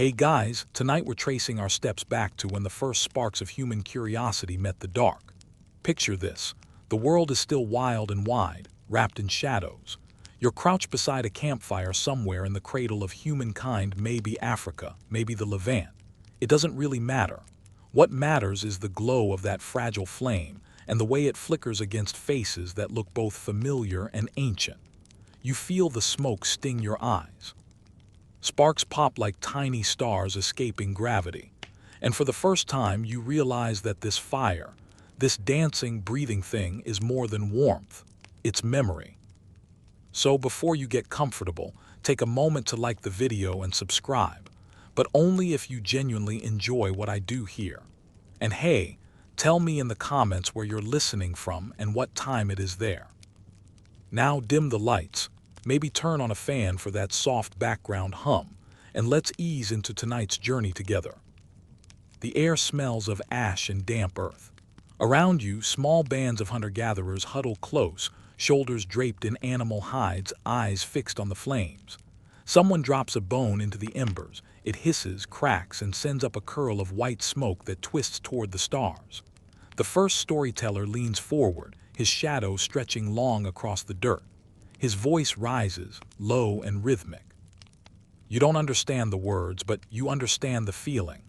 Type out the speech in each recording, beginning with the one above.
Hey guys, tonight we're tracing our steps back to when the first sparks of human curiosity met the dark. Picture this. The world is still wild and wide, wrapped in shadows. You're crouched beside a campfire somewhere in the cradle of humankind, maybe Africa, maybe the Levant. It doesn't really matter. What matters is the glow of that fragile flame and the way it flickers against faces that look both familiar and ancient. You feel the smoke sting your eyes. Sparks pop like tiny stars escaping gravity, and for the first time you realize that this fire, this dancing, breathing thing is more than warmth, it's memory. So before you get comfortable, take a moment to like the video and subscribe, but only if you genuinely enjoy what I do here. And hey, tell me in the comments where you're listening from and what time it is there. Now dim the lights. Maybe turn on a fan for that soft background hum, and let's ease into tonight's journey together. The air smells of ash and damp earth. Around you, small bands of hunter-gatherers huddle close, shoulders draped in animal hides, eyes fixed on the flames. Someone drops a bone into the embers. It hisses, cracks, and sends up a curl of white smoke that twists toward the stars. The first storyteller leans forward, his shadow stretching long across the dirt. His voice rises, low and rhythmic. You don't understand the words, but you understand the feeling,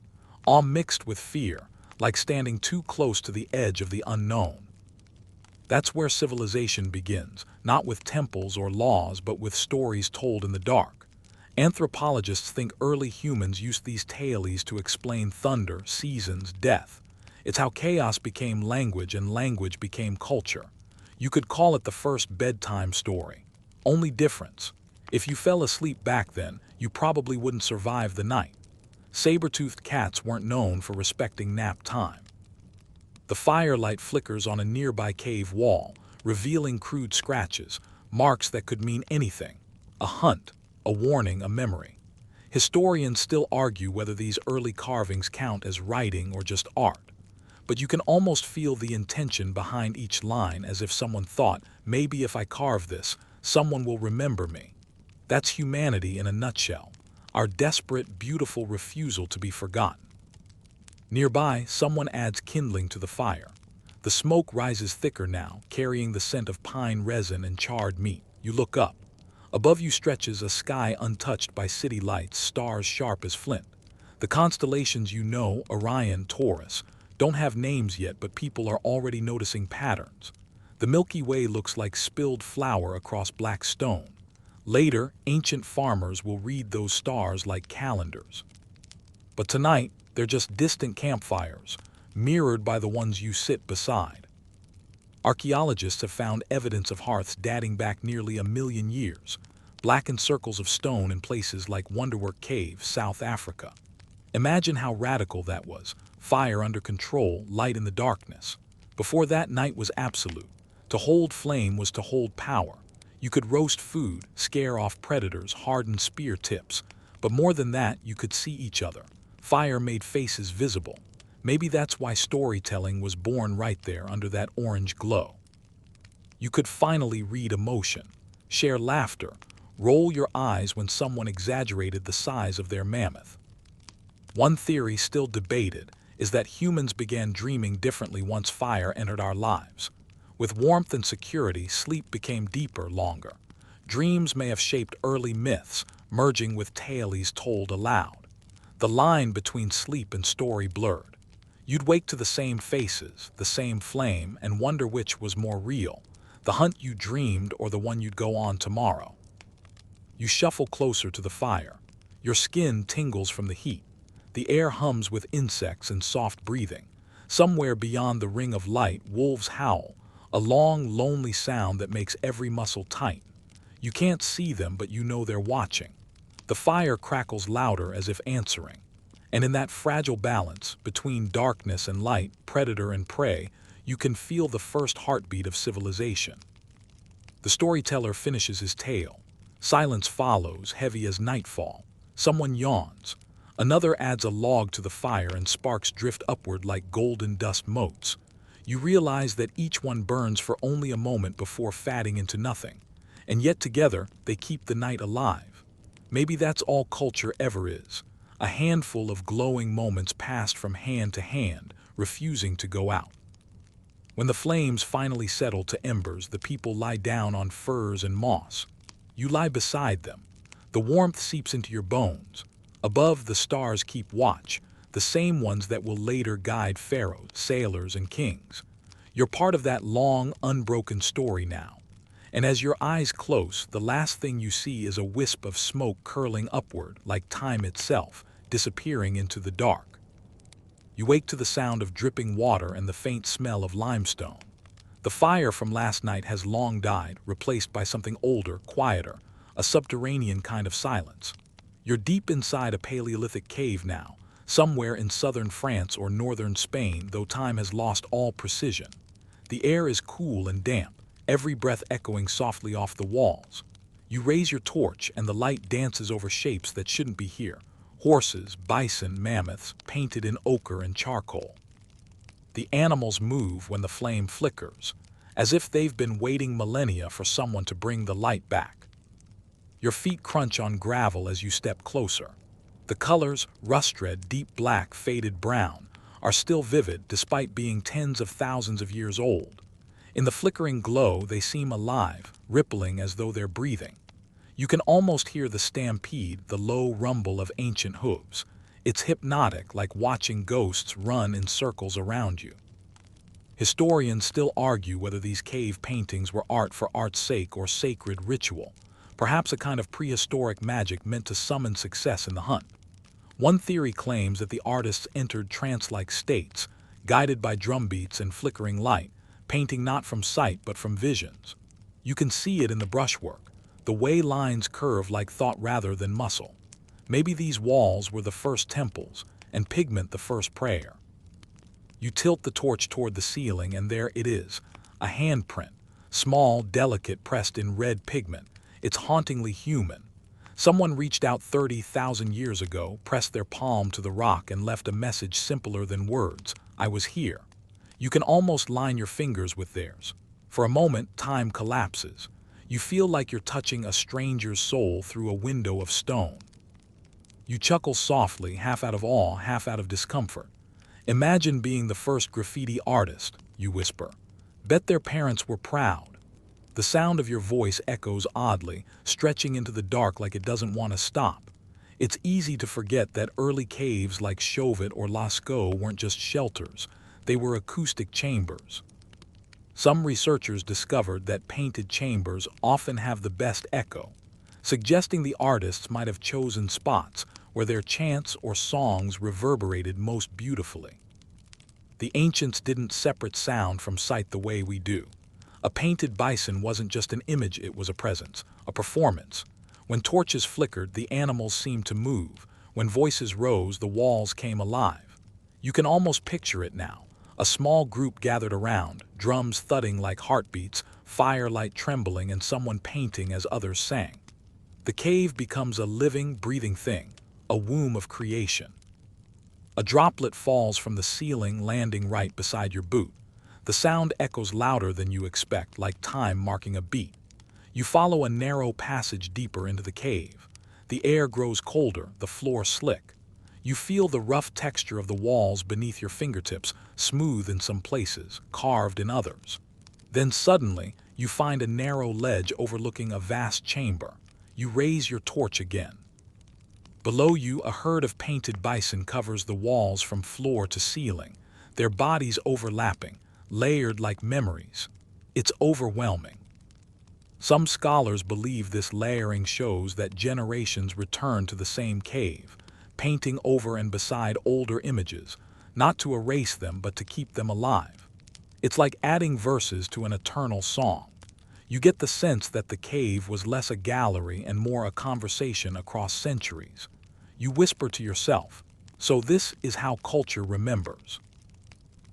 all mixed with fear, like standing too close to the edge of the unknown. That's where civilization begins, not with temples or laws, but with stories told in the dark. Anthropologists think early humans used these tales to explain thunder, seasons, death. It's how chaos became language and language became culture. You could call it the first bedtime story. Only difference, if you fell asleep back then, you probably wouldn't survive the night. Saber-toothed cats weren't known for respecting nap time. The firelight flickers on a nearby cave wall, revealing crude scratches, marks that could mean anything. A hunt, a warning, a memory. Historians still argue whether these early carvings count as writing or just art. But you can almost feel the intention behind each line, as if someone thought, maybe if I carve this, someone will remember me. That's humanity in a nutshell, our desperate, beautiful refusal to be forgotten. Nearby, someone adds kindling to the fire. The smoke rises thicker now, carrying the scent of pine resin and charred meat. You look up. Above you stretches a sky untouched by city lights, stars sharp as flint. The constellations you know, Orion, Taurus, don't have names yet, but people are already noticing patterns. The Milky Way looks like spilled flour across black stone. Later, ancient farmers will read those stars like calendars. But tonight, they're just distant campfires, mirrored by the ones you sit beside. Archaeologists have found evidence of hearths dating back nearly 1,000,000 years, blackened circles of stone in places like Wonderwork Cave, South Africa. Imagine how radical that was. Fire under control, light in the darkness. Before that, night was absolute. To hold flame was to hold power. You could roast food, scare off predators, harden spear tips. But more than that, you could see each other. Fire made faces visible. Maybe that's why storytelling was born right there under that orange glow. You could finally read emotion, share laughter, roll your eyes when someone exaggerated the size of their mammoth. One theory still debated is that humans began dreaming differently once fire entered our lives. With warmth and security, sleep became deeper, longer. Dreams may have shaped early myths, merging with tales told aloud. The line between sleep and story blurred. You'd wake to the same faces, the same flame, and wonder which was more real, the hunt you dreamed or the one you'd go on tomorrow. You shuffle closer to the fire. Your skin tingles from the heat. The air hums with insects and soft breathing. Somewhere beyond the ring of light, wolves howl, a long, lonely sound that makes every muscle tight. You can't see them, but you know they're watching. The fire crackles louder as if answering. And in that fragile balance between darkness and light, predator and prey, you can feel the first heartbeat of civilization. The storyteller finishes his tale. Silence follows, heavy as nightfall. Someone yawns. Another adds a log to the fire and sparks drift upward like golden dust motes. You realize that each one burns for only a moment before fading into nothing. And yet together, they keep the night alive. Maybe that's all culture ever is. A handful of glowing moments passed from hand to hand, refusing to go out. When the flames finally settle to embers, the people lie down on furs and moss. You lie beside them. The warmth seeps into your bones. Above, the stars keep watch, the same ones that will later guide pharaohs, sailors, and kings. You're part of that long, unbroken story now. And as your eyes close, the last thing you see is a wisp of smoke curling upward, like time itself, disappearing into the dark. You wake to the sound of dripping water and the faint smell of limestone. The fire from last night has long died, replaced by something older, quieter, a subterranean kind of silence. You're deep inside a Paleolithic cave now, somewhere in southern France or northern Spain, though time has lost all precision. The air is cool and damp, every breath echoing softly off the walls. You raise your torch and the light dances over shapes that shouldn't be here. Horses, bison, mammoths, painted in ochre and charcoal. The animals move when the flame flickers, as if they've been waiting millennia for someone to bring the light back. Your feet crunch on gravel as you step closer. The colors, rust red, deep black, faded brown, are still vivid despite being tens of thousands of years old. In the flickering glow, they seem alive, rippling as though they're breathing. You can almost hear the stampede, the low rumble of ancient hooves. It's hypnotic, like watching ghosts run in circles around you. Historians still argue whether these cave paintings were art for art's sake or sacred ritual, perhaps a kind of prehistoric magic meant to summon success in the hunt. One theory claims that the artists entered trance-like states, guided by drumbeats and flickering light, painting not from sight but from visions. You can see it in the brushwork. The way lines curve like thought rather than muscle. Maybe these walls were the first temples, and pigment the first prayer. You tilt the torch toward the ceiling, and there it is, a handprint, small, delicate, pressed in red pigment. It's hauntingly human. Someone reached out 30,000 years ago, pressed their palm to the rock, and left a message simpler than words. I was here. You can almost line your fingers with theirs. For a moment, time collapses. You feel like you're touching a stranger's soul through a window of stone. You chuckle softly, half out of awe, half out of discomfort. Imagine being the first graffiti artist, you whisper. Bet their parents were proud. The sound of your voice echoes oddly, stretching into the dark like it doesn't want to stop. It's easy to forget that early caves like Chauvet or Lascaux weren't just shelters, they were acoustic chambers. Some researchers discovered that painted chambers often have the best echo, suggesting the artists might have chosen spots where their chants or songs reverberated most beautifully. The ancients didn't separate sound from sight the way we do. A painted bison wasn't just an image, it was a presence, a performance. When torches flickered, the animals seemed to move. When voices rose, the walls came alive. You can almost picture it now. A small group gathered around, drums thudding like heartbeats, firelight trembling, and someone painting as others sang. The cave becomes a living, breathing thing, a womb of creation. A droplet falls from the ceiling, landing right beside your boot. The sound echoes louder than you expect, like time marking a beat. You follow a narrow passage deeper into the cave. The air grows colder, the floor slick. You feel the rough texture of the walls beneath your fingertips, smooth in some places, carved in others. Then suddenly, you find a narrow ledge overlooking a vast chamber. You raise your torch again. Below you, a herd of painted bison covers the walls from floor to ceiling, their bodies overlapping, layered like memories. It's overwhelming. Some scholars believe this layering shows that generations return to the same cave, painting over and beside older images, not to erase them but to keep them alive. It's like adding verses to an eternal song. You get the sense that the cave was less a gallery and more a conversation across centuries. You whisper to yourself, so this is how culture remembers.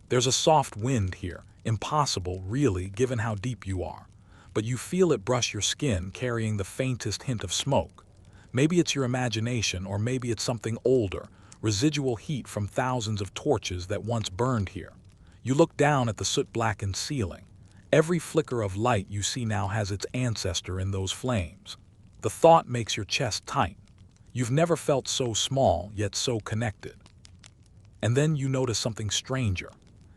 There's a soft wind here, impossible really given how deep you are, but you feel it brush your skin, carrying the faintest hint of smoke. Maybe it's your imagination, or maybe it's something older, residual heat from thousands of torches that once burned here. You look down at the soot-blackened ceiling. Every flicker of light you see now has its ancestor in those flames. The thought makes your chest tight. You've never felt so small, yet so connected. And then you notice something stranger.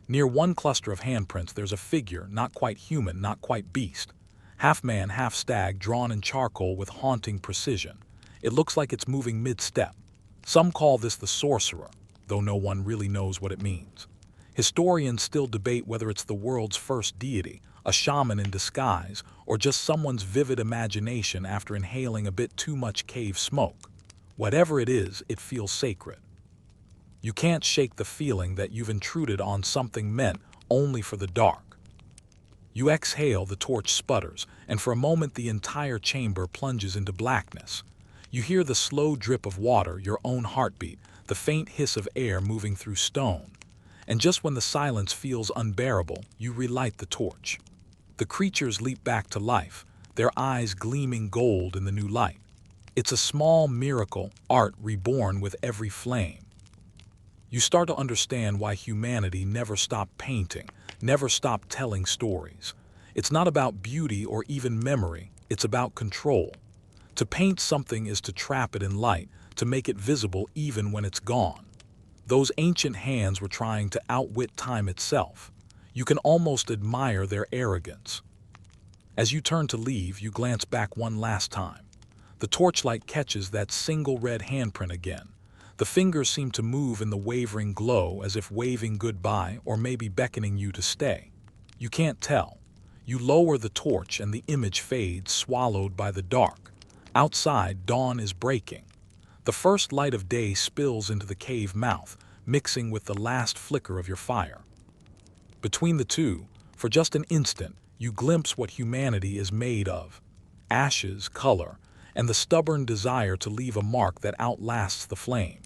Near one cluster of handprints, there's a figure, not quite human, not quite beast. Half man, half stag, drawn in charcoal with haunting precision. It looks like it's moving mid-step. Some call this the sorcerer, though no one really knows what it means. Historians still debate whether it's the world's first deity, a shaman in disguise, or just someone's vivid imagination after inhaling a bit too much cave smoke. Whatever it is, it feels sacred. You can't shake the feeling that you've intruded on something meant only for the dark. You exhale, the torch sputters, and for a moment the entire chamber plunges into blackness. You hear the slow drip of water, your own heartbeat, the faint hiss of air moving through stone. And just when the silence feels unbearable, you relight the torch. The creatures leap back to life, their eyes gleaming gold in the new light. It's a small miracle, art reborn with every flame. You start to understand why humanity never stopped painting, never stopped telling stories. It's not about beauty or even memory, it's about control. To paint something is to trap it in light, to make it visible even when it's gone. Those ancient hands were trying to outwit time itself. You can almost admire their arrogance. As you turn to leave, you glance back one last time. The torchlight catches that single red handprint again. The fingers seem to move in the wavering glow, as if waving goodbye or maybe beckoning you to stay. You can't tell. You lower the torch and the image fades, swallowed by the dark. Outside, dawn is breaking. The first light of day spills into the cave mouth, mixing with the last flicker of your fire. Between the two, for just an instant, you glimpse what humanity is made of. Ashes, color, and the stubborn desire to leave a mark that outlasts the flame.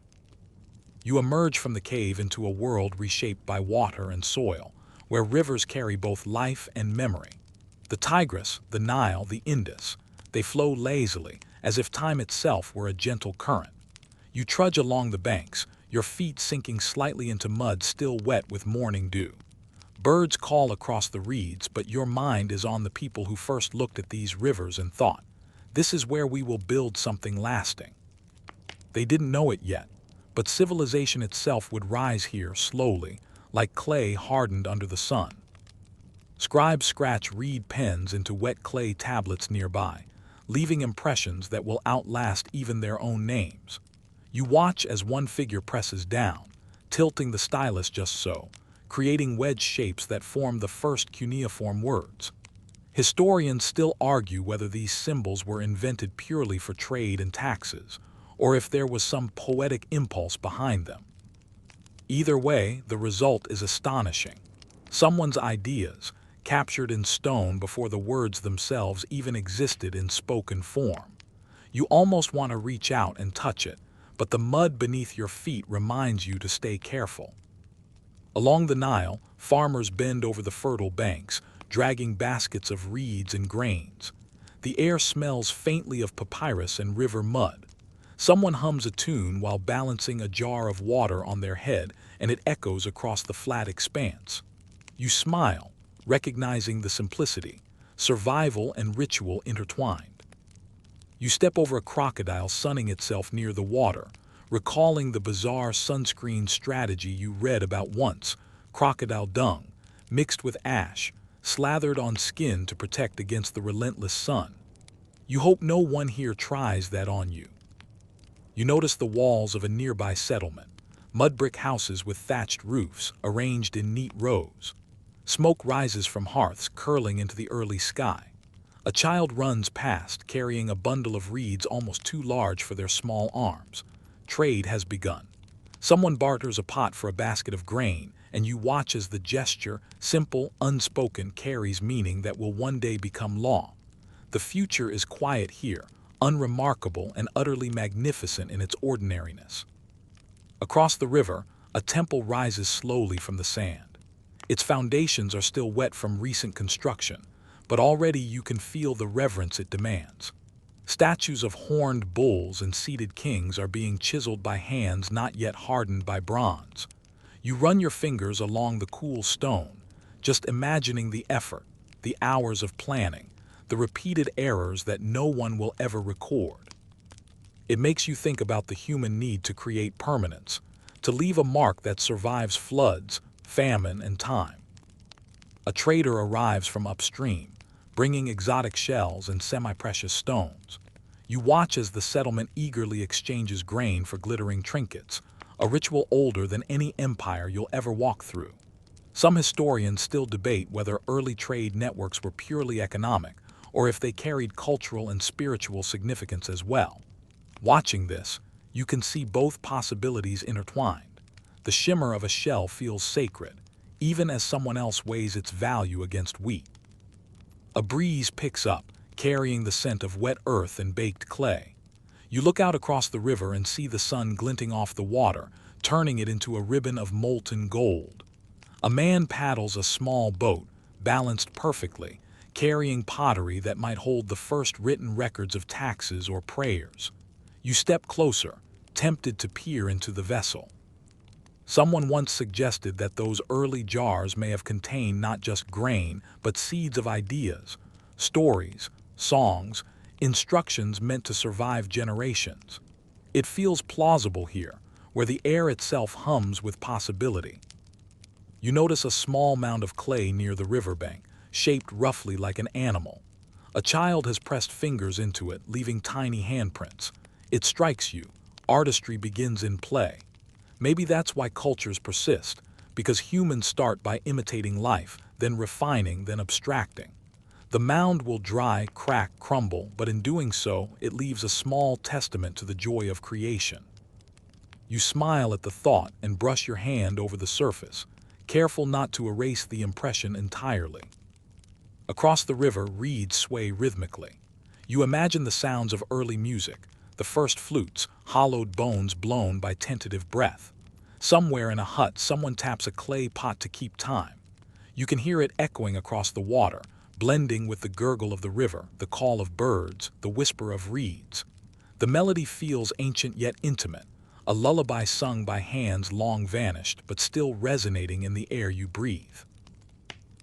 You emerge from the cave into a world reshaped by water and soil, where rivers carry both life and memory. The Tigris, the Nile, the Indus, they flow lazily, as if time itself were a gentle current. You trudge along the banks, your feet sinking slightly into mud still wet with morning dew. Birds call across the reeds, but your mind is on the people who first looked at these rivers and thought, "This is where we will build something lasting." They didn't know it yet, but civilization itself would rise here slowly, like clay hardened under the sun. Scribes scratch reed pens into wet clay tablets nearby, leaving impressions that will outlast even their own names. You watch as one figure presses down, tilting the stylus just so, creating wedge shapes that form the first cuneiform words. Historians still argue whether these symbols were invented purely for trade and taxes, or if there was some poetic impulse behind them. Either way, the result is astonishing. Someone's ideas, captured in stone before the words themselves even existed in spoken form. You almost want to reach out and touch it, but the mud beneath your feet reminds you to stay careful. Along the Nile, farmers bend over the fertile banks, dragging baskets of reeds and grains. The air smells faintly of papyrus and river mud. Someone hums a tune while balancing a jar of water on their head, and it echoes across the flat expanse. You smile, recognizing the simplicity, survival and ritual intertwined. You step over a crocodile sunning itself near the water, recalling the bizarre sunscreen strategy you read about once: crocodile dung, mixed with ash, slathered on skin to protect against the relentless sun. You hope no one here tries that on you. You notice the walls of a nearby settlement, mud brick houses with thatched roofs arranged in neat rows. Smoke rises from hearths curling into the early sky. A child runs past, carrying a bundle of reeds almost too large for their small arms. Trade has begun. Someone barters a pot for a basket of grain, and you watch as the gesture, simple, unspoken, carries meaning that will one day become law. The future is quiet here, unremarkable and utterly magnificent in its ordinariness. Across the river, a temple rises slowly from the sand. Its foundations are still wet from recent construction, but already you can feel the reverence it demands. Statues of horned bulls and seated kings are being chiseled by hands not yet hardened by bronze. You run your fingers along the cool stone, just imagining the effort, the hours of planning, the repeated errors that no one will ever record. It makes you think about the human need to create permanence, to leave a mark that survives floods, famine, and time. A trader arrives from upstream, bringing exotic shells and semi-precious stones. You watch as the settlement eagerly exchanges grain for glittering trinkets, a ritual older than any empire you'll ever walk through. Some historians still debate whether early trade networks were purely economic, or if they carried cultural and spiritual significance as well. Watching this, you can see both possibilities intertwined. The shimmer of a shell feels sacred, even as someone else weighs its value against wheat. A breeze picks up, carrying the scent of wet earth and baked clay. You look out across the river and see the sun glinting off the water, turning it into a ribbon of molten gold. A man paddles a small boat, balanced perfectly, carrying pottery that might hold the first written records of taxes or prayers. You step closer, tempted to peer into the vessel. Someone once suggested that those early jars may have contained not just grain, but seeds of ideas, stories, songs, instructions meant to survive generations. It feels plausible here, where the air itself hums with possibility. You notice a small mound of clay near the riverbank, shaped roughly like an animal. A child has pressed fingers into it, leaving tiny handprints. It strikes you. Artistry begins in play. Maybe that's why cultures persist, because humans start by imitating life, then refining, then abstracting. The mound will dry, crack, crumble, but in doing so, it leaves a small testament to the joy of creation. You smile at the thought and brush your hand over the surface, careful not to erase the impression entirely. Across the river, reeds sway rhythmically. You imagine the sounds of early music, the first flutes, hollowed bones blown by tentative breath. Somewhere in a hut, someone taps a clay pot to keep time. You can hear it echoing across the water, blending with the gurgle of the river, the call of birds, the whisper of reeds. The melody feels ancient yet intimate, a lullaby sung by hands long vanished but still resonating in the air you breathe.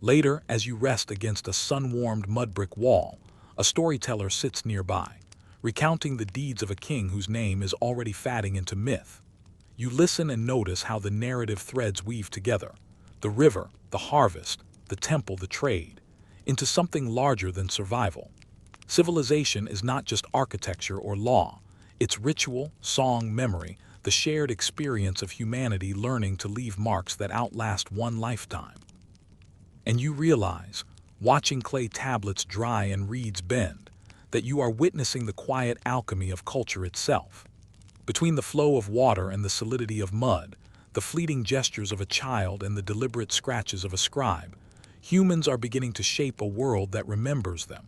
Later, as you rest against a sun-warmed mud brick wall, a storyteller sits nearby, recounting the deeds of a king whose name is already fading into myth. You listen and notice how the narrative threads weave together, the river, the harvest, the temple, the trade, into something larger than survival. Civilization is not just architecture or law, it's ritual, song, memory, the shared experience of humanity learning to leave marks that outlast one lifetime. And you realize, watching clay tablets dry and reeds bend, that you are witnessing the quiet alchemy of culture itself. Between the flow of water and the solidity of mud, the fleeting gestures of a child and the deliberate scratches of a scribe, humans are beginning to shape a world that remembers them.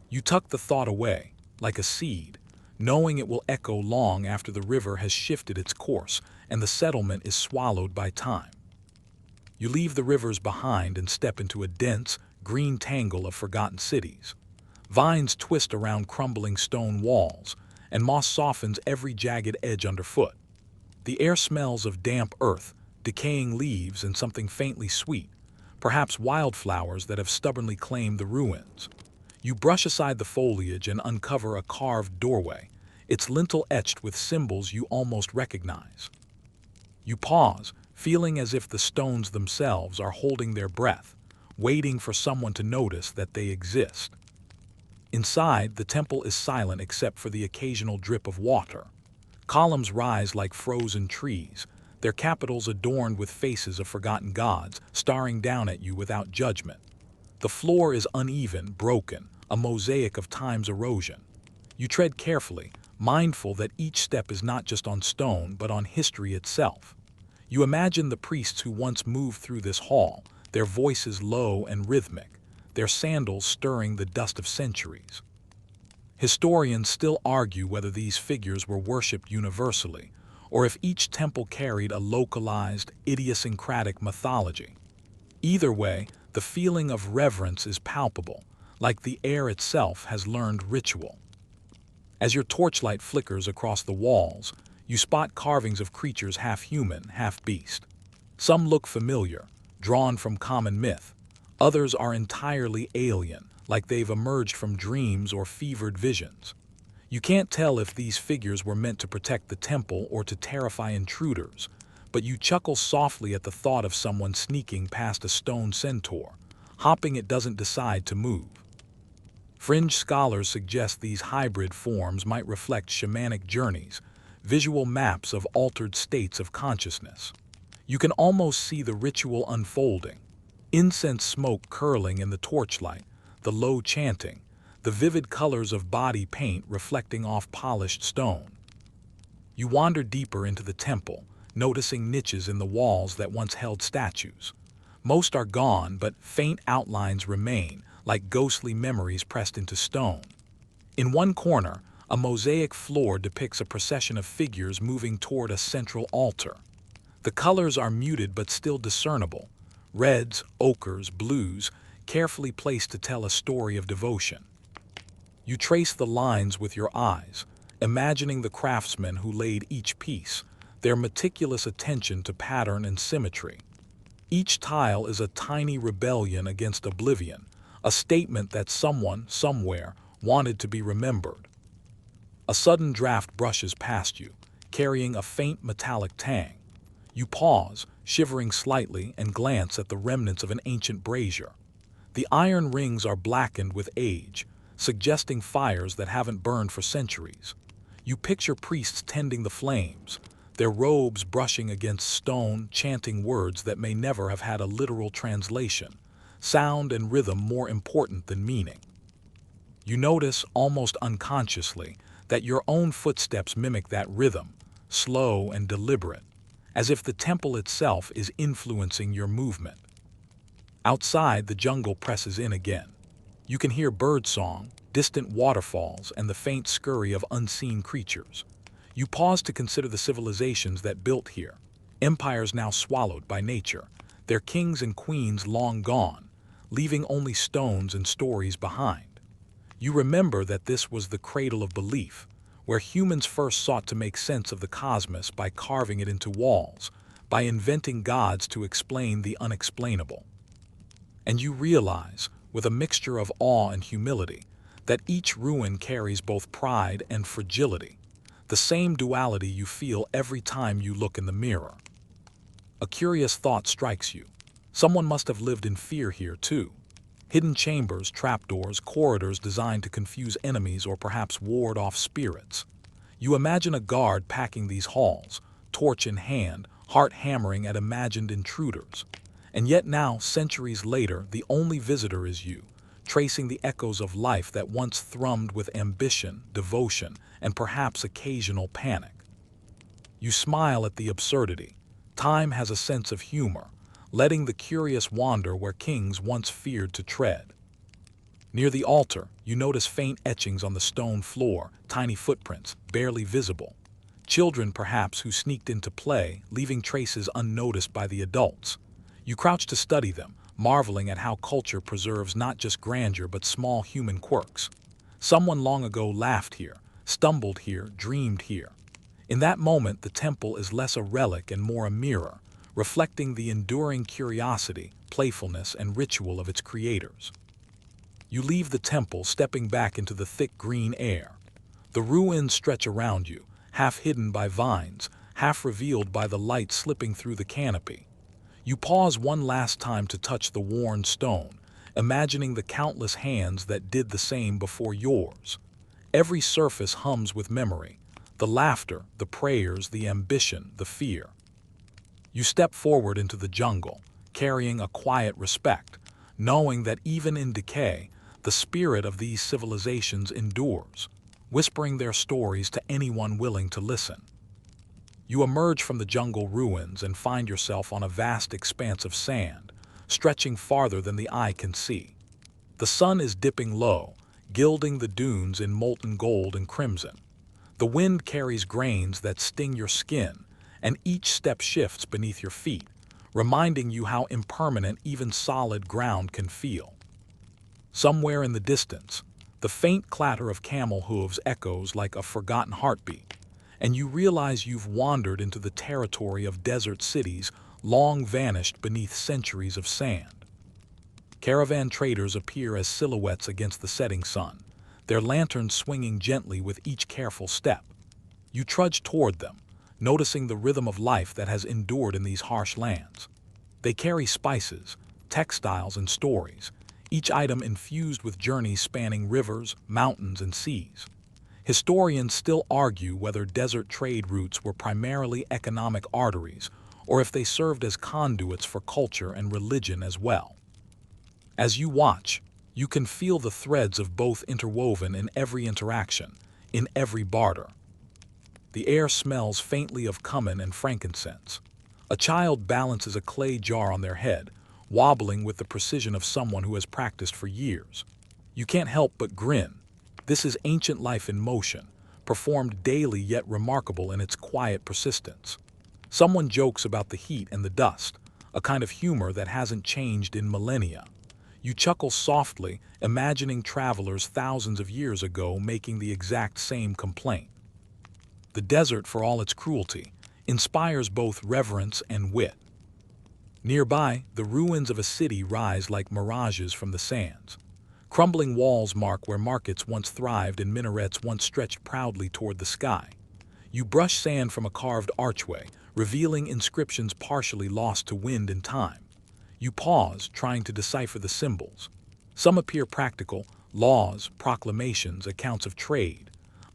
You tuck the thought away, like a seed, knowing it will echo long after the river has shifted its course and the settlement is swallowed by time. You leave the rivers behind and step into a dense, green tangle of forgotten cities. Vines twist around crumbling stone walls, and moss softens every jagged edge underfoot. The air smells of damp earth, decaying leaves, and something faintly sweet, perhaps wildflowers that have stubbornly claimed the ruins. You brush aside the foliage and uncover a carved doorway, its lintel etched with symbols you almost recognize. You pause, feeling as if the stones themselves are holding their breath, waiting for someone to notice that they exist. Inside, the temple is silent except for the occasional drip of water. Columns rise like frozen trees, their capitals adorned with faces of forgotten gods, staring down at you without judgment. The floor is uneven, broken, a mosaic of time's erosion. You tread carefully, mindful that each step is not just on stone, but on history itself. You imagine the priests who once moved through this hall, their voices low and rhythmic, their sandals stirring the dust of centuries. Historians still argue whether these figures were worshipped universally, or if each temple carried a localized, idiosyncratic mythology. Either way, the feeling of reverence is palpable, like the air itself has learned ritual. As your torchlight flickers across the walls, you spot carvings of creatures half human, half beast. Some look familiar, drawn from common myth. Others are entirely alien, like they've emerged from dreams or fevered visions. You can't tell if these figures were meant to protect the temple or to terrify intruders, but you chuckle softly at the thought of someone sneaking past a stone centaur, hoping it doesn't decide to move. Fringe scholars suggest these hybrid forms might reflect shamanic journeys, visual maps of altered states of consciousness. You can almost see the ritual unfolding, incense smoke curling in the torchlight, the low chanting, the vivid colors of body paint reflecting off polished stone. You wander deeper into the temple, noticing niches in the walls that once held statues. Most are gone, but faint outlines remain, like ghostly memories pressed into stone. In one corner, a mosaic floor depicts a procession of figures moving toward a central altar. The colors are muted but still discernible: reds, ochres, blues, carefully placed to tell a story of devotion. You trace the lines with your eyes, imagining the craftsmen who laid each piece, their meticulous attention to pattern and symmetry. Each tile is a tiny rebellion against oblivion, a statement that someone, somewhere, wanted to be remembered. A sudden draft brushes past you, carrying a faint metallic tang. You pause, shivering slightly, and glance at the remnants of an ancient brazier. The iron rings are blackened with age, suggesting fires that haven't burned for centuries. You picture priests tending the flames, their robes brushing against stone, chanting words that may never have had a literal translation, sound and rhythm more important than meaning. You notice, almost unconsciously, that your own footsteps mimic that rhythm, slow and deliberate, as if the temple itself is influencing your movement. Outside, the jungle presses in again. You can hear birdsong, distant waterfalls, and the faint scurry of unseen creatures. You pause to consider the civilizations that built here, empires now swallowed by nature, their kings and queens long gone, leaving only stones and stories behind. You remember that this was the cradle of belief, where humans first sought to make sense of the cosmos by carving it into walls, by inventing gods to explain the unexplainable. And you realize, with a mixture of awe and humility, that each ruin carries both pride and fragility, the same duality you feel every time you look in the mirror. A curious thought strikes you. Someone must have lived in fear here too. Hidden chambers, trapdoors, corridors designed to confuse enemies or perhaps ward off spirits. You imagine a guard packing these halls, torch in hand, heart hammering at imagined intruders. And yet now, centuries later, the only visitor is you, tracing the echoes of life that once thrummed with ambition, devotion, and perhaps occasional panic. You smile at the absurdity. Time has a sense of humor, letting the curious wander where kings once feared to tread. Near the altar, you notice faint etchings on the stone floor, tiny footprints, barely visible. Children, perhaps, who sneaked into play, leaving traces unnoticed by the adults. You crouch to study them, marveling at how culture preserves not just grandeur but small human quirks. Someone long ago laughed here, stumbled here, dreamed here. In that moment, the temple is less a relic and more a mirror, reflecting the enduring curiosity, playfulness, and ritual of its creators. You leave the temple, stepping back into the thick green air. The ruins stretch around you, half hidden by vines, half revealed by the light slipping through the canopy. You pause one last time to touch the worn stone, imagining the countless hands that did the same before yours. Every surface hums with memory, the laughter, the prayers, the ambition, the fear. You step forward into the jungle, carrying a quiet respect, knowing that even in decay, the spirit of these civilizations endures, whispering their stories to anyone willing to listen. You emerge from the jungle ruins and find yourself on a vast expanse of sand, stretching farther than the eye can see. The sun is dipping low, gilding the dunes in molten gold and crimson. The wind carries grains that sting your skin, and each step shifts beneath your feet, reminding you how impermanent even solid ground can feel. Somewhere in the distance, the faint clatter of camel hooves echoes like a forgotten heartbeat, and you realize you've wandered into the territory of desert cities long vanished beneath centuries of sand. Caravan traders appear as silhouettes against the setting sun, their lanterns swinging gently with each careful step. You trudge toward them, noticing the rhythm of life that has endured in these harsh lands. They carry spices, textiles, and stories, each item infused with journeys spanning rivers, mountains, and seas. Historians still argue whether desert trade routes were primarily economic arteries or if they served as conduits for culture and religion as well. As you watch, you can feel the threads of both interwoven in every interaction, in every barter. The air smells faintly of cumin and frankincense. A child balances a clay jar on their head, wobbling with the precision of someone who has practiced for years. You can't help but grin. This is ancient life in motion, performed daily yet remarkable in its quiet persistence. Someone jokes about the heat and the dust, a kind of humor that hasn't changed in millennia. You chuckle softly, imagining travelers thousands of years ago making the exact same complaint. The desert, for all its cruelty, inspires both reverence and wit. Nearby, the ruins of a city rise like mirages from the sands. Crumbling walls mark where markets once thrived and minarets once stretched proudly toward the sky. You brush sand from a carved archway, revealing inscriptions partially lost to wind and time. You pause, trying to decipher the symbols. Some appear practical: laws, proclamations, accounts of trade.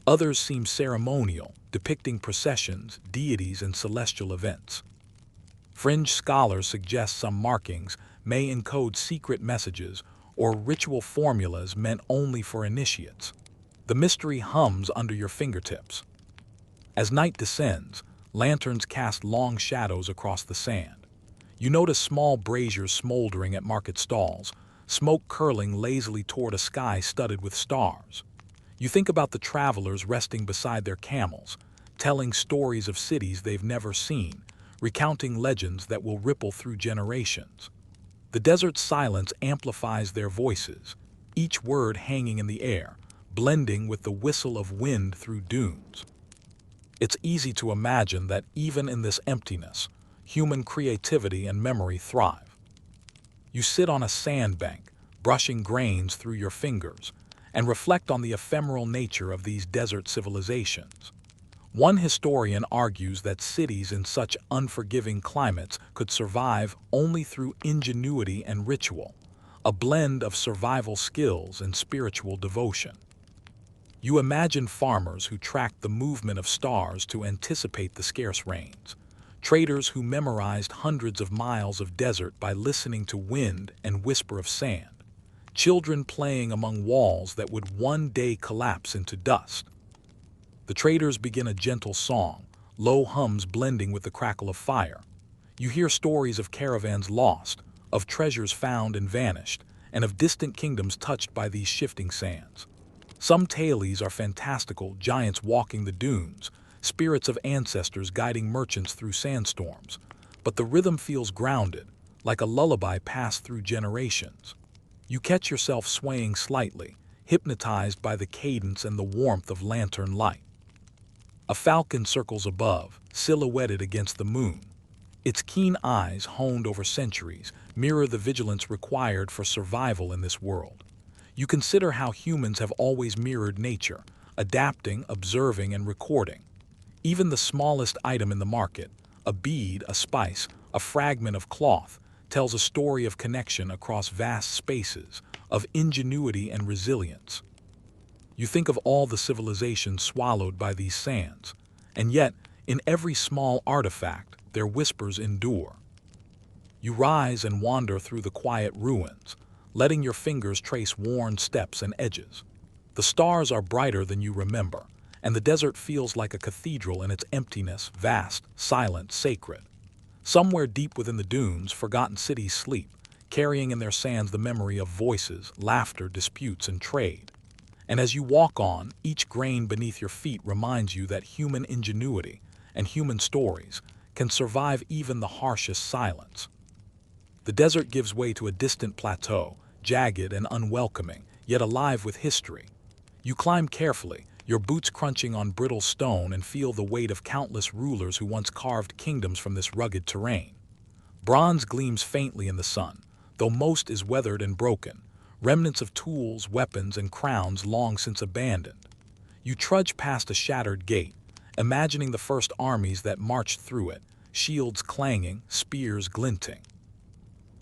Others seem ceremonial, depicting processions, deities, and celestial events. Fringe scholars suggest some markings may encode secret messages or ritual formulas meant only for initiates. The mystery hums under your fingertips. As night descends, lanterns cast long shadows across the sand. You notice small braziers smoldering at market stalls, smoke curling lazily toward a sky studded with stars. You think about the travelers resting beside their camels, telling stories of cities they've never seen, recounting legends that will ripple through generations. The desert's silence amplifies their voices, each word hanging in the air, blending with the whistle of wind through dunes. It's easy to imagine that even in this emptiness, human creativity and memory thrive. You sit on a sandbank, brushing grains through your fingers, and reflect on the ephemeral nature of these desert civilizations. One historian argues that cities in such unforgiving climates could survive only through ingenuity and ritual, a blend of survival skills and spiritual devotion. You imagine farmers who tracked the movement of stars to anticipate the scarce rains, traders who memorized hundreds of miles of desert by listening to wind and whisper of sand, children playing among walls that would one day collapse into dust. The traders begin a gentle song, low hums blending with the crackle of fire. You hear stories of caravans lost, of treasures found and vanished, and of distant kingdoms touched by these shifting sands. Some tales are fantastical: giants walking the dunes, spirits of ancestors guiding merchants through sandstorms. But the rhythm feels grounded, like a lullaby passed through generations. You catch yourself swaying slightly, hypnotized by the cadence and the warmth of lantern light. A falcon circles above, silhouetted against the moon. Its keen eyes, honed over centuries, mirror the vigilance required for survival in this world. You consider how humans have always mirrored nature, adapting, observing, and recording. Even the smallest item in the market, a bead, a spice, a fragment of cloth, tells a story of connection across vast spaces, of ingenuity and resilience. You think of all the civilizations swallowed by these sands, and yet, in every small artifact, their whispers endure. You rise and wander through the quiet ruins, letting your fingers trace worn steps and edges. The stars are brighter than you remember, and the desert feels like a cathedral in its emptiness, vast, silent, sacred. Somewhere deep within the dunes, forgotten cities sleep, carrying in their sands the memory of voices, laughter, disputes, and trade. And as you walk on, each grain beneath your feet reminds you that human ingenuity and human stories can survive even the harshest silence. The desert gives way to a distant plateau, jagged and unwelcoming, yet alive with history. You climb carefully, your boots crunching on brittle stone, and feel the weight of countless rulers who once carved kingdoms from this rugged terrain. Bronze gleams faintly in the sun, though most is weathered and broken, remnants of tools, weapons, and crowns long since abandoned. You trudge past a shattered gate, imagining the first armies that marched through it, shields clanging, spears glinting.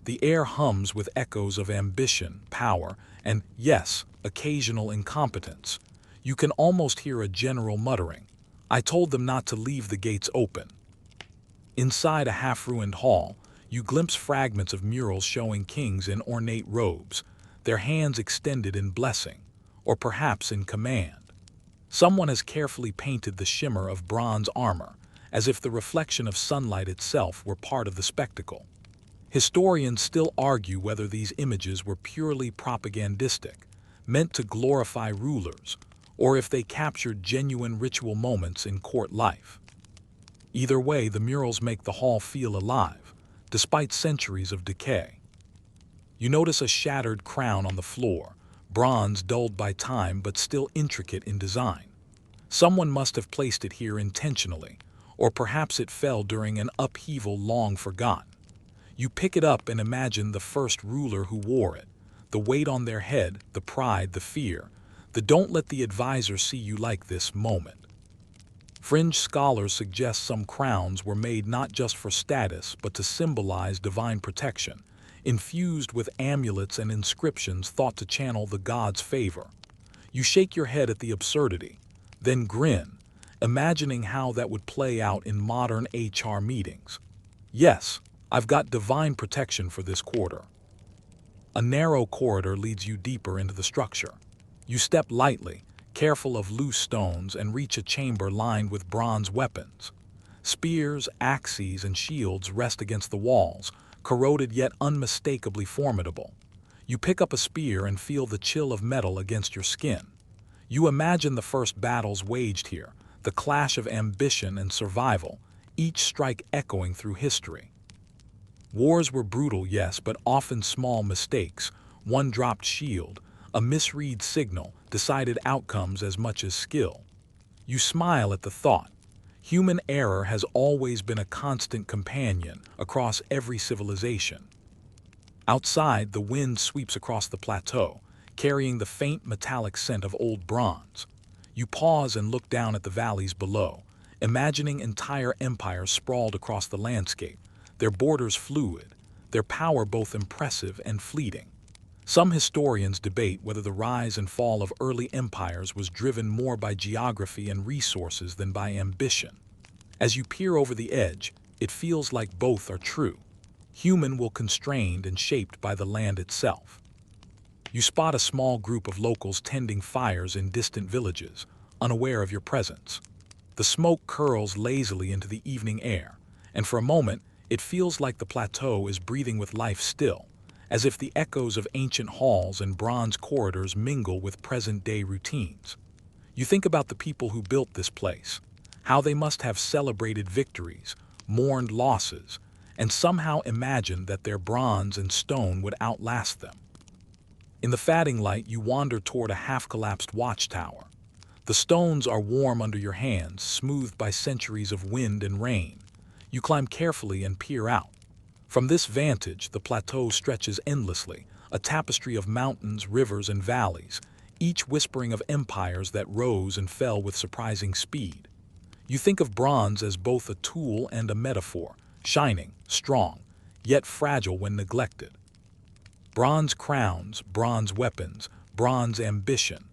The air hums with echoes of ambition, power, and, yes, occasional incompetence. You can almost hear a general muttering, "I told them not to leave the gates open." Inside a half-ruined hall, you glimpse fragments of murals showing kings in ornate robes, their hands extended in blessing, or perhaps in command. Someone has carefully painted the shimmer of bronze armor, as if the reflection of sunlight itself were part of the spectacle. Historians still argue whether these images were purely propagandistic, meant to glorify rulers, or if they captured genuine ritual moments in court life. Either way, the murals make the hall feel alive, despite centuries of decay. You notice a shattered crown on the floor, bronze dulled by time but still intricate in design. Someone must have placed it here intentionally, or perhaps it fell during an upheaval long forgotten. You pick it up and imagine the first ruler who wore it, the weight on their head, the pride, the fear, the "don't let the advisor see you like this" moment. Fringe scholars suggest some crowns were made not just for status but to symbolize divine protection, infused with amulets and inscriptions thought to channel the gods' favor. You shake your head at the absurdity, then grin, imagining how that would play out in modern HR meetings. Yes, I've got divine protection for this quarter. A narrow corridor leads you deeper into the structure. You step lightly, careful of loose stones, and reach a chamber lined with bronze weapons. Spears, axes, and shields rest against the walls, corroded yet unmistakably formidable. You pick up a spear and feel the chill of metal against your skin. You imagine the first battles waged here, the clash of ambition and survival, each strike echoing through history. Wars were brutal, yes, but often small mistakes, one dropped shield, a misread signal, decided outcomes as much as skill. You smile at the thought. Human error has always been a constant companion across every civilization. Outside, the wind sweeps across the plateau, carrying the faint metallic scent of old bronze. You pause and look down at the valleys below, imagining entire empires sprawled across the landscape, their borders fluid, their power both impressive and fleeting. Some historians debate whether the rise and fall of early empires was driven more by geography and resources than by ambition. As you peer over the edge, it feels like both are true. Human will constrained and shaped by the land itself. You spot a small group of locals tending fires in distant villages, unaware of your presence. The smoke curls lazily into the evening air, and for a moment, it feels like the plateau is breathing with life still, as if the echoes of ancient halls and bronze corridors mingle with present-day routines. You think about the people who built this place, how they must have celebrated victories, mourned losses, and somehow imagined that their bronze and stone would outlast them. In the fading light, you wander toward a half-collapsed watchtower. The stones are warm under your hands, smoothed by centuries of wind and rain. You climb carefully and peer out. From this vantage, the plateau stretches endlessly, a tapestry of mountains, rivers, and valleys, each whispering of empires that rose and fell with surprising speed. You think of bronze as both a tool and a metaphor, shining, strong, yet fragile when neglected. Bronze crowns, bronze weapons, bronze ambition,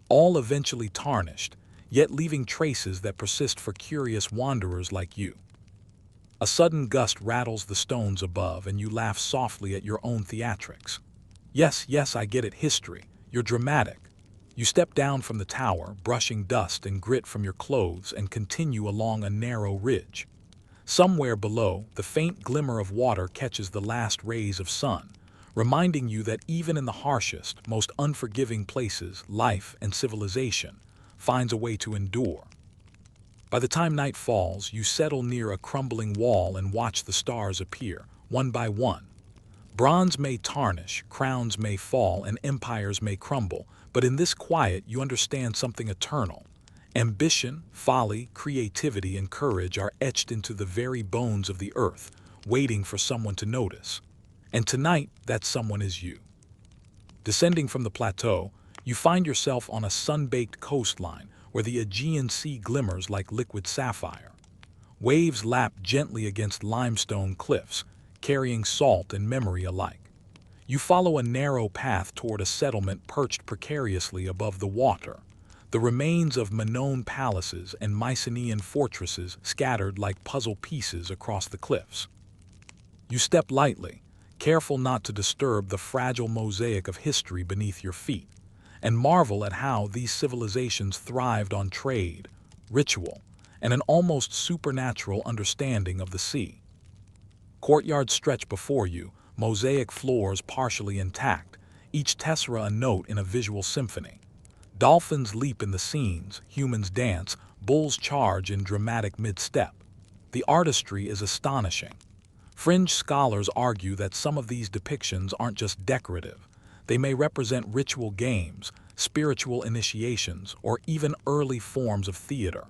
all eventually tarnished, yet leaving traces that persist for curious wanderers like you. A sudden gust rattles the stones above, and you laugh softly at your own theatrics. Yes, I get it, history. You're dramatic. You step down from the tower, brushing dust and grit from your clothes, and continue along a narrow ridge. Somewhere below, the faint glimmer of water catches the last rays of sun, reminding you that even in the harshest, most unforgiving places, life and civilization finds a way to endure. By the time night falls, you settle near a crumbling wall and watch the stars appear, one by one. Bronze may tarnish, crowns may fall, and empires may crumble, but in this quiet you understand something eternal. Ambition, folly, creativity, and courage are etched into the very bones of the earth, waiting for someone to notice. And tonight, that someone is you. Descending from the plateau, you find yourself on a sun-baked coastline where the Aegean Sea glimmers like liquid sapphire. Waves lap gently against limestone cliffs, carrying salt and memory alike. You follow a narrow path toward a settlement perched precariously above the water, the remains of Minoan palaces and Mycenaean fortresses scattered like puzzle pieces across the cliffs. You step lightly, careful not to disturb the fragile mosaic of history beneath your feet, and marvel at how these civilizations thrived on trade, ritual, and an almost supernatural understanding of the sea. Courtyards stretch before you, mosaic floors partially intact, each tessera a note in a visual symphony. Dolphins leap in the scenes, humans dance, bulls charge in dramatic mid-step. The artistry is astonishing. Fringe scholars argue that some of these depictions aren't just decorative. They may represent ritual games, spiritual initiations, or even early forms of theater.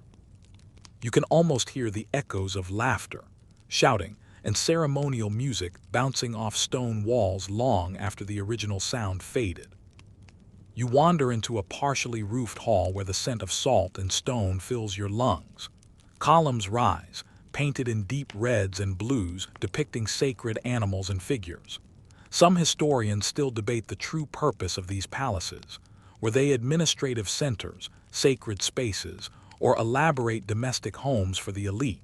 You can almost hear the echoes of laughter, shouting, and ceremonial music bouncing off stone walls long after the original sound faded. You wander into a partially roofed hall where the scent of salt and stone fills your lungs. Columns rise, painted in deep reds and blues, depicting sacred animals and figures. Some historians still debate the true purpose of these palaces. Were they administrative centers, sacred spaces, or elaborate domestic homes for the elite?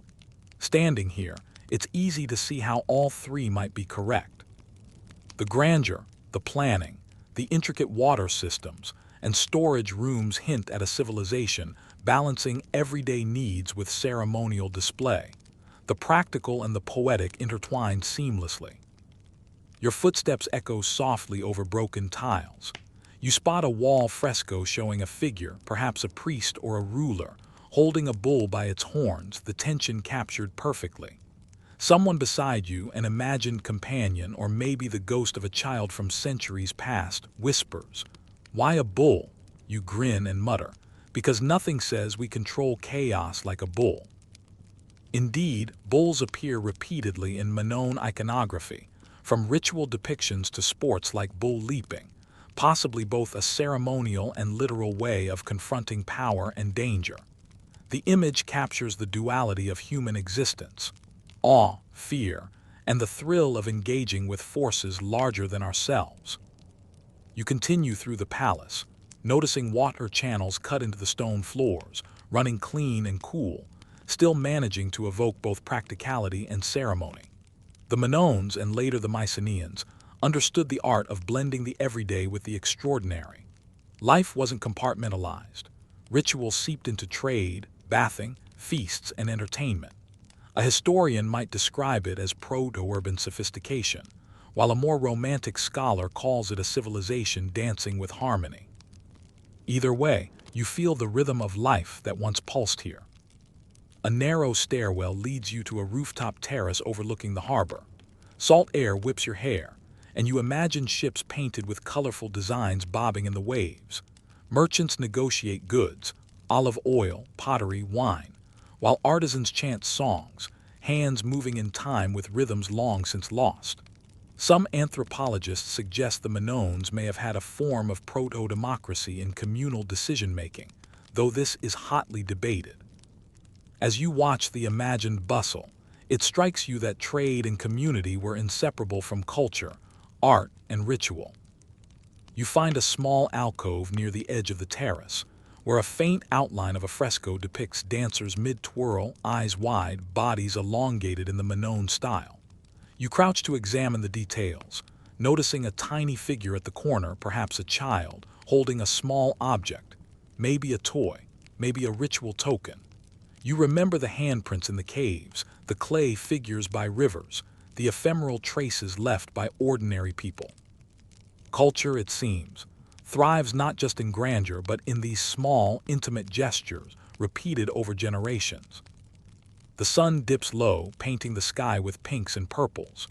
Standing here, it's easy to see how all three might be correct. The grandeur, the planning, the intricate water systems, and storage rooms hint at a civilization balancing everyday needs with ceremonial display. The practical and the poetic intertwine seamlessly. Your footsteps echo softly over broken tiles. You spot a wall fresco showing a figure, perhaps a priest or a ruler, holding a bull by its horns, the tension captured perfectly. Someone beside you, an imagined companion or maybe the ghost of a child from centuries past, whispers, "Why a bull?" You grin and mutter, because nothing says we control chaos like a bull. Indeed, bulls appear repeatedly in Minoan iconography, from ritual depictions to sports like bull leaping, possibly both a ceremonial and literal way of confronting power and danger. The image captures the duality of human existence: awe, fear, and the thrill of engaging with forces larger than ourselves. You continue through the palace, noticing water channels cut into the stone floors, running clean and cool, still managing to evoke both practicality and ceremony. The Minoans, and later the Mycenaeans, understood the art of blending the everyday with the extraordinary. Life wasn't compartmentalized. Rituals seeped into trade, bathing, feasts, and entertainment. A historian might describe it as proto-urban sophistication, while a more romantic scholar calls it a civilization dancing with harmony. Either way, you feel the rhythm of life that once pulsed here. A narrow stairwell leads you to a rooftop terrace overlooking the harbor. Salt air whips your hair, and you imagine ships painted with colorful designs bobbing in the waves. Merchants negotiate goods, olive oil, pottery, wine, while artisans chant songs, hands moving in time with rhythms long since lost. Some anthropologists suggest the Minoans may have had a form of proto-democracy in communal decision-making, though this is hotly debated. As you watch the imagined bustle, it strikes you that trade and community were inseparable from culture, art, and ritual. You find a small alcove near the edge of the terrace, where a faint outline of a fresco depicts dancers mid-twirl, eyes wide, bodies elongated in the Minoan style. You crouch to examine the details, noticing a tiny figure at the corner, perhaps a child, holding a small object, maybe a toy, maybe a ritual token. You remember the handprints in the caves, the clay figures by rivers, the ephemeral traces left by ordinary people. Culture, it seems, thrives not just in grandeur but in these small, intimate gestures repeated over generations. The sun dips low, painting the sky with pinks and purples.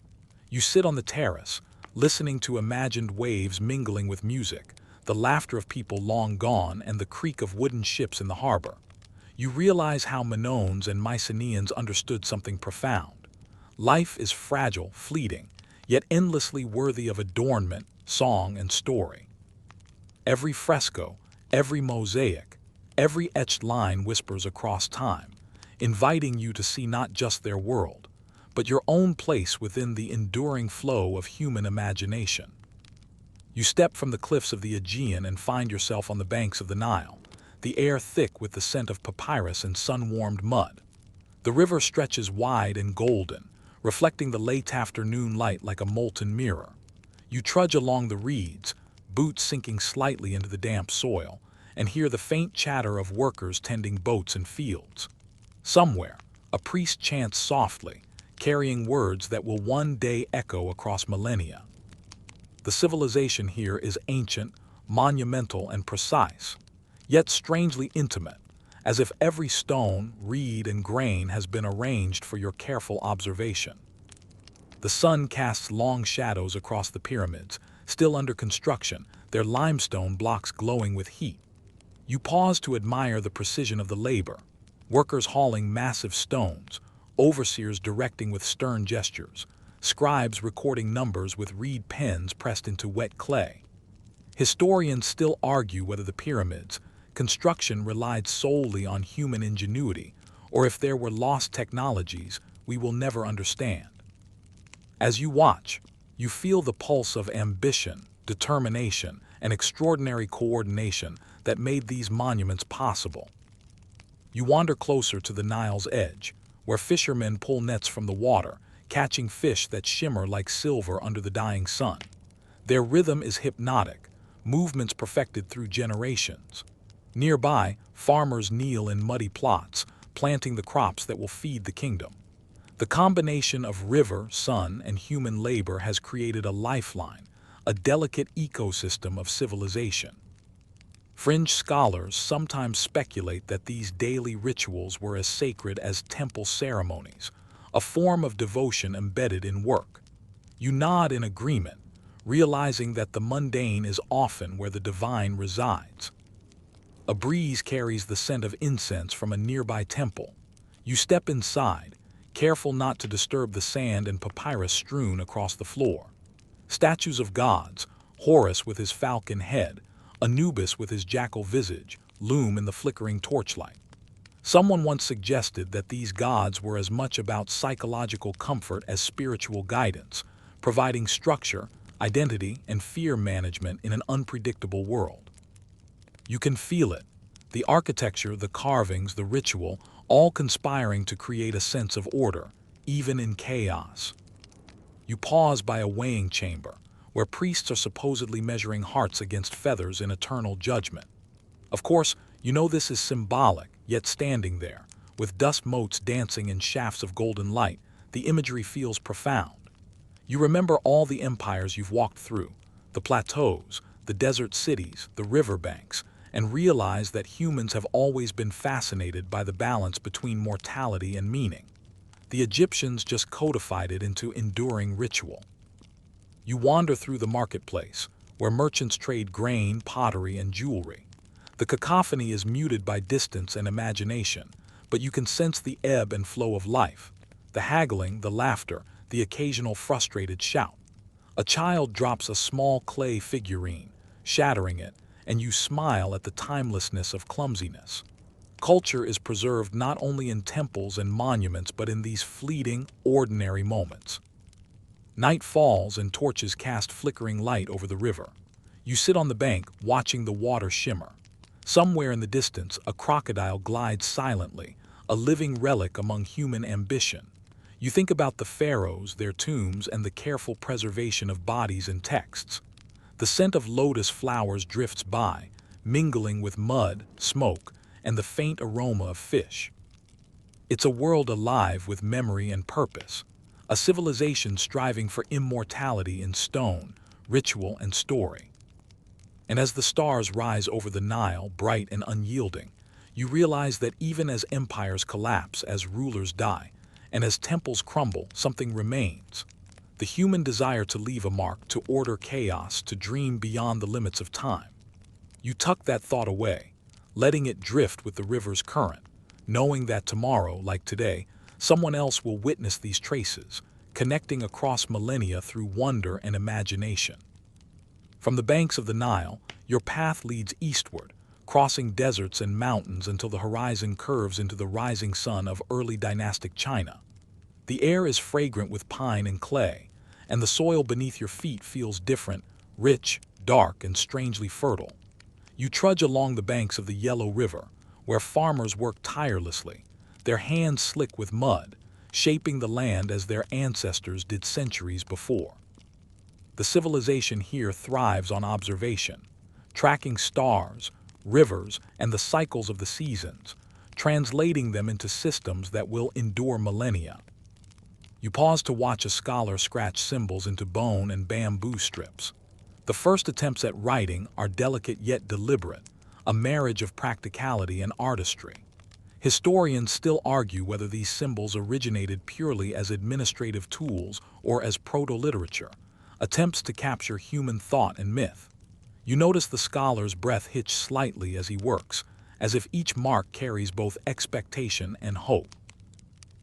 You sit on the terrace, listening to imagined waves mingling with music, the laughter of people long gone, and the creak of wooden ships in the harbor. You realize how Minoans and Mycenaeans understood something profound. Life is fragile, fleeting, yet endlessly worthy of adornment, song, and story. Every fresco, every mosaic, every etched line whispers across time, inviting you to see not just their world, but your own place within the enduring flow of human imagination. You step from the cliffs of the Aegean and find yourself on the banks of the Nile, the air thick with the scent of papyrus and sun-warmed mud. The river stretches wide and golden, reflecting the late afternoon light like a molten mirror. You trudge along the reeds, boots sinking slightly into the damp soil, and hear the faint chatter of workers tending boats and fields. Somewhere, a priest chants softly, carrying words that will one day echo across millennia. The civilization here is ancient, monumental, and precise, yet strangely intimate, as if every stone, reed, and grain has been arranged for your careful observation. The sun casts long shadows across the pyramids, still under construction, their limestone blocks glowing with heat. You pause to admire the precision of the labor, workers hauling massive stones, overseers directing with stern gestures, scribes recording numbers with reed pens pressed into wet clay. Historians still argue whether the pyramids' construction relied solely on human ingenuity, or if there were lost technologies we will never understand. As you watch, you feel the pulse of ambition, determination, and extraordinary coordination that made these monuments possible. You wander closer to the Nile's edge, where fishermen pull nets from the water, catching fish that shimmer like silver under the dying sun. Their rhythm is hypnotic, movements perfected through generations. Nearby, farmers kneel in muddy plots, planting the crops that will feed the kingdom. The combination of river, sun, and human labor has created a lifeline, a delicate ecosystem of civilization. Fringe scholars sometimes speculate that these daily rituals were as sacred as temple ceremonies, a form of devotion embedded in work. You nod in agreement, realizing that the mundane is often where the divine resides. A breeze carries the scent of incense from a nearby temple. You step inside, careful not to disturb the sand and papyrus strewn across the floor. Statues of gods, Horus with his falcon head, Anubis with his jackal visage, loom in the flickering torchlight. Someone once suggested that these gods were as much about psychological comfort as spiritual guidance, providing structure, identity, and fear management in an unpredictable world. You can feel it. The architecture, the carvings, the ritual, all conspiring to create a sense of order, even in chaos. You pause by a weighing chamber, where priests are supposedly measuring hearts against feathers in eternal judgment. Of course, you know this is symbolic, yet standing there, with dust motes dancing in shafts of golden light, the imagery feels profound. You remember all the empires you've walked through, the plateaus, the desert cities, the riverbanks, and realize that humans have always been fascinated by the balance between mortality and meaning. The Egyptians just codified it into enduring ritual. You wander through the marketplace, where merchants trade grain, pottery, and jewelry. The cacophony is muted by distance and imagination, but you can sense the ebb and flow of life, the haggling, the laughter, the occasional frustrated shout. A child drops a small clay figurine, shattering it, and you smile at the timelessness of clumsiness. Culture is preserved not only in temples and monuments but in these fleeting, ordinary moments. Night falls and torches cast flickering light over the river. You sit on the bank, watching the water shimmer. Somewhere in the distance, a crocodile glides silently, a living relic among human ambition. You think about the pharaohs, their tombs, and the careful preservation of bodies and texts. The scent of lotus flowers drifts by, mingling with mud, smoke, and the faint aroma of fish. It's a world alive with memory and purpose, a civilization striving for immortality in stone, ritual, and story. And as the stars rise over the Nile, bright and unyielding, you realize that even as empires collapse, as rulers die, and as temples crumble, something remains. The human desire to leave a mark, to order chaos, to dream beyond the limits of time. You tuck that thought away, letting it drift with the river's current, knowing that tomorrow, like today, someone else will witness these traces, connecting across millennia through wonder and imagination. From the banks of the Nile, your path leads eastward, crossing deserts and mountains until the horizon curves into the rising sun of early dynastic China. The air is fragrant with pine and clay, and the soil beneath your feet feels different, rich, dark, and strangely fertile. You trudge along the banks of the Yellow River, where farmers work tirelessly, their hands slick with mud, shaping the land as their ancestors did centuries before. The civilization here thrives on observation, tracking stars, rivers, and the cycles of the seasons, translating them into systems that will endure millennia. You pause to watch a scholar scratch symbols into bone and bamboo strips. The first attempts at writing are delicate yet deliberate, a marriage of practicality and artistry. Historians still argue whether these symbols originated purely as administrative tools or as proto-literature, attempts to capture human thought and myth. You notice the scholar's breath hitch slightly as he works, as if each mark carries both expectation and hope.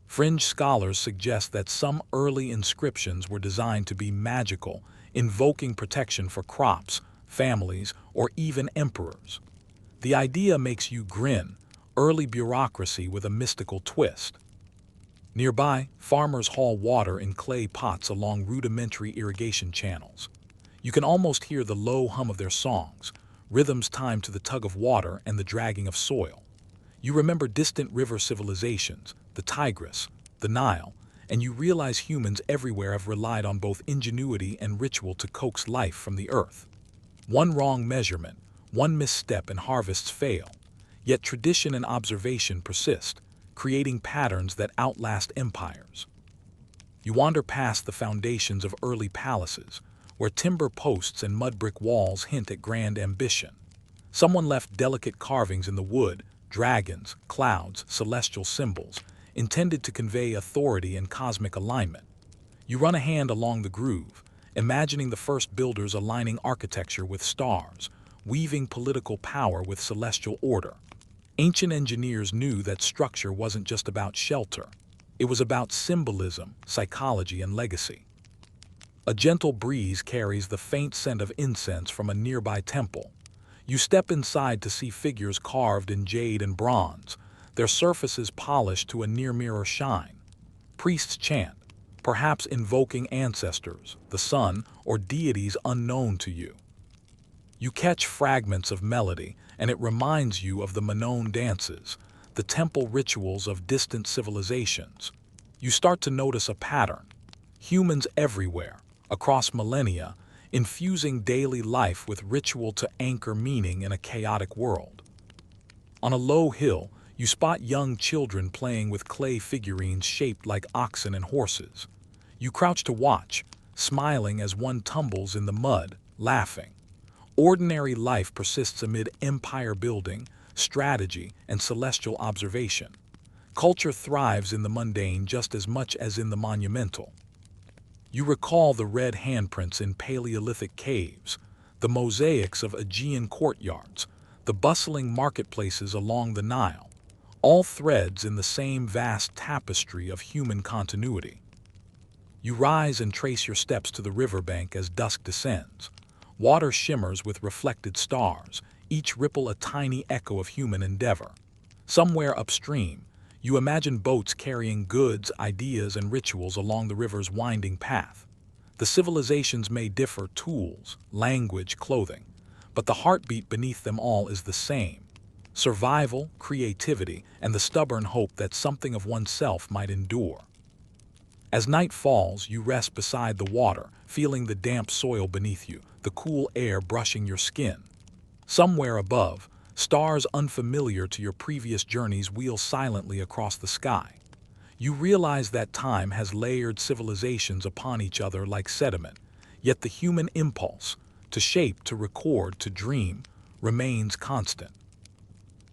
Fringe scholars suggest that some early inscriptions were designed to be magical, invoking protection for crops, families, or even emperors. The idea makes you grin, early bureaucracy with a mystical twist. Nearby, farmers haul water in clay pots along rudimentary irrigation channels. You can almost hear the low hum of their songs, rhythms timed to the tug of water and the dragging of soil. You remember distant river civilizations, the Tigris, the Nile, and you realize humans everywhere have relied on both ingenuity and ritual to coax life from the earth. One wrong measurement, one misstep, and harvests fail. Yet tradition and observation persist, creating patterns that outlast empires. You wander past the foundations of early palaces, where timber posts and mud brick walls hint at grand ambition. Someone left delicate carvings in the wood, dragons, clouds, celestial symbols, intended to convey authority and cosmic alignment. You run a hand along the groove, imagining the first builders aligning architecture with stars, weaving political power with celestial order. Ancient engineers knew that structure wasn't just about shelter. It was about symbolism, psychology, and legacy. A gentle breeze carries the faint scent of incense from a nearby temple. You step inside to see figures carved in jade and bronze, their surfaces polished to a near-mirror shine. Priests chant, perhaps invoking ancestors, the sun, or deities unknown to you. You catch fragments of melody, and it reminds you of the Manon dances, the temple rituals of distant civilizations. You start to notice a pattern. Humans everywhere, across millennia, infusing daily life with ritual to anchor meaning in a chaotic world. On a low hill, you spot young children playing with clay figurines shaped like oxen and horses. You crouch to watch, smiling as one tumbles in the mud, laughing. Ordinary life persists amid empire building, strategy, and celestial observation. Culture thrives in the mundane just as much as in the monumental. You recall the red handprints in Paleolithic caves, the mosaics of Aegean courtyards, the bustling marketplaces along the Nile, all threads in the same vast tapestry of human continuity. You rise and trace your steps to the riverbank as dusk descends. Water shimmers with reflected stars, each ripple a tiny echo of human endeavor. Somewhere upstream, you imagine boats carrying goods, ideas, and rituals along the river's winding path. The civilizations may differ: tools, language, clothing, but the heartbeat beneath them all is the same: survival, creativity, and the stubborn hope that something of oneself might endure. As night falls, you rest beside the water, feeling the damp soil beneath you, the cool air brushing your skin. Somewhere above, stars unfamiliar to your previous journeys wheel silently across the sky. You realize that time has layered civilizations upon each other like sediment, yet the human impulse, to shape, to record, to dream, remains constant.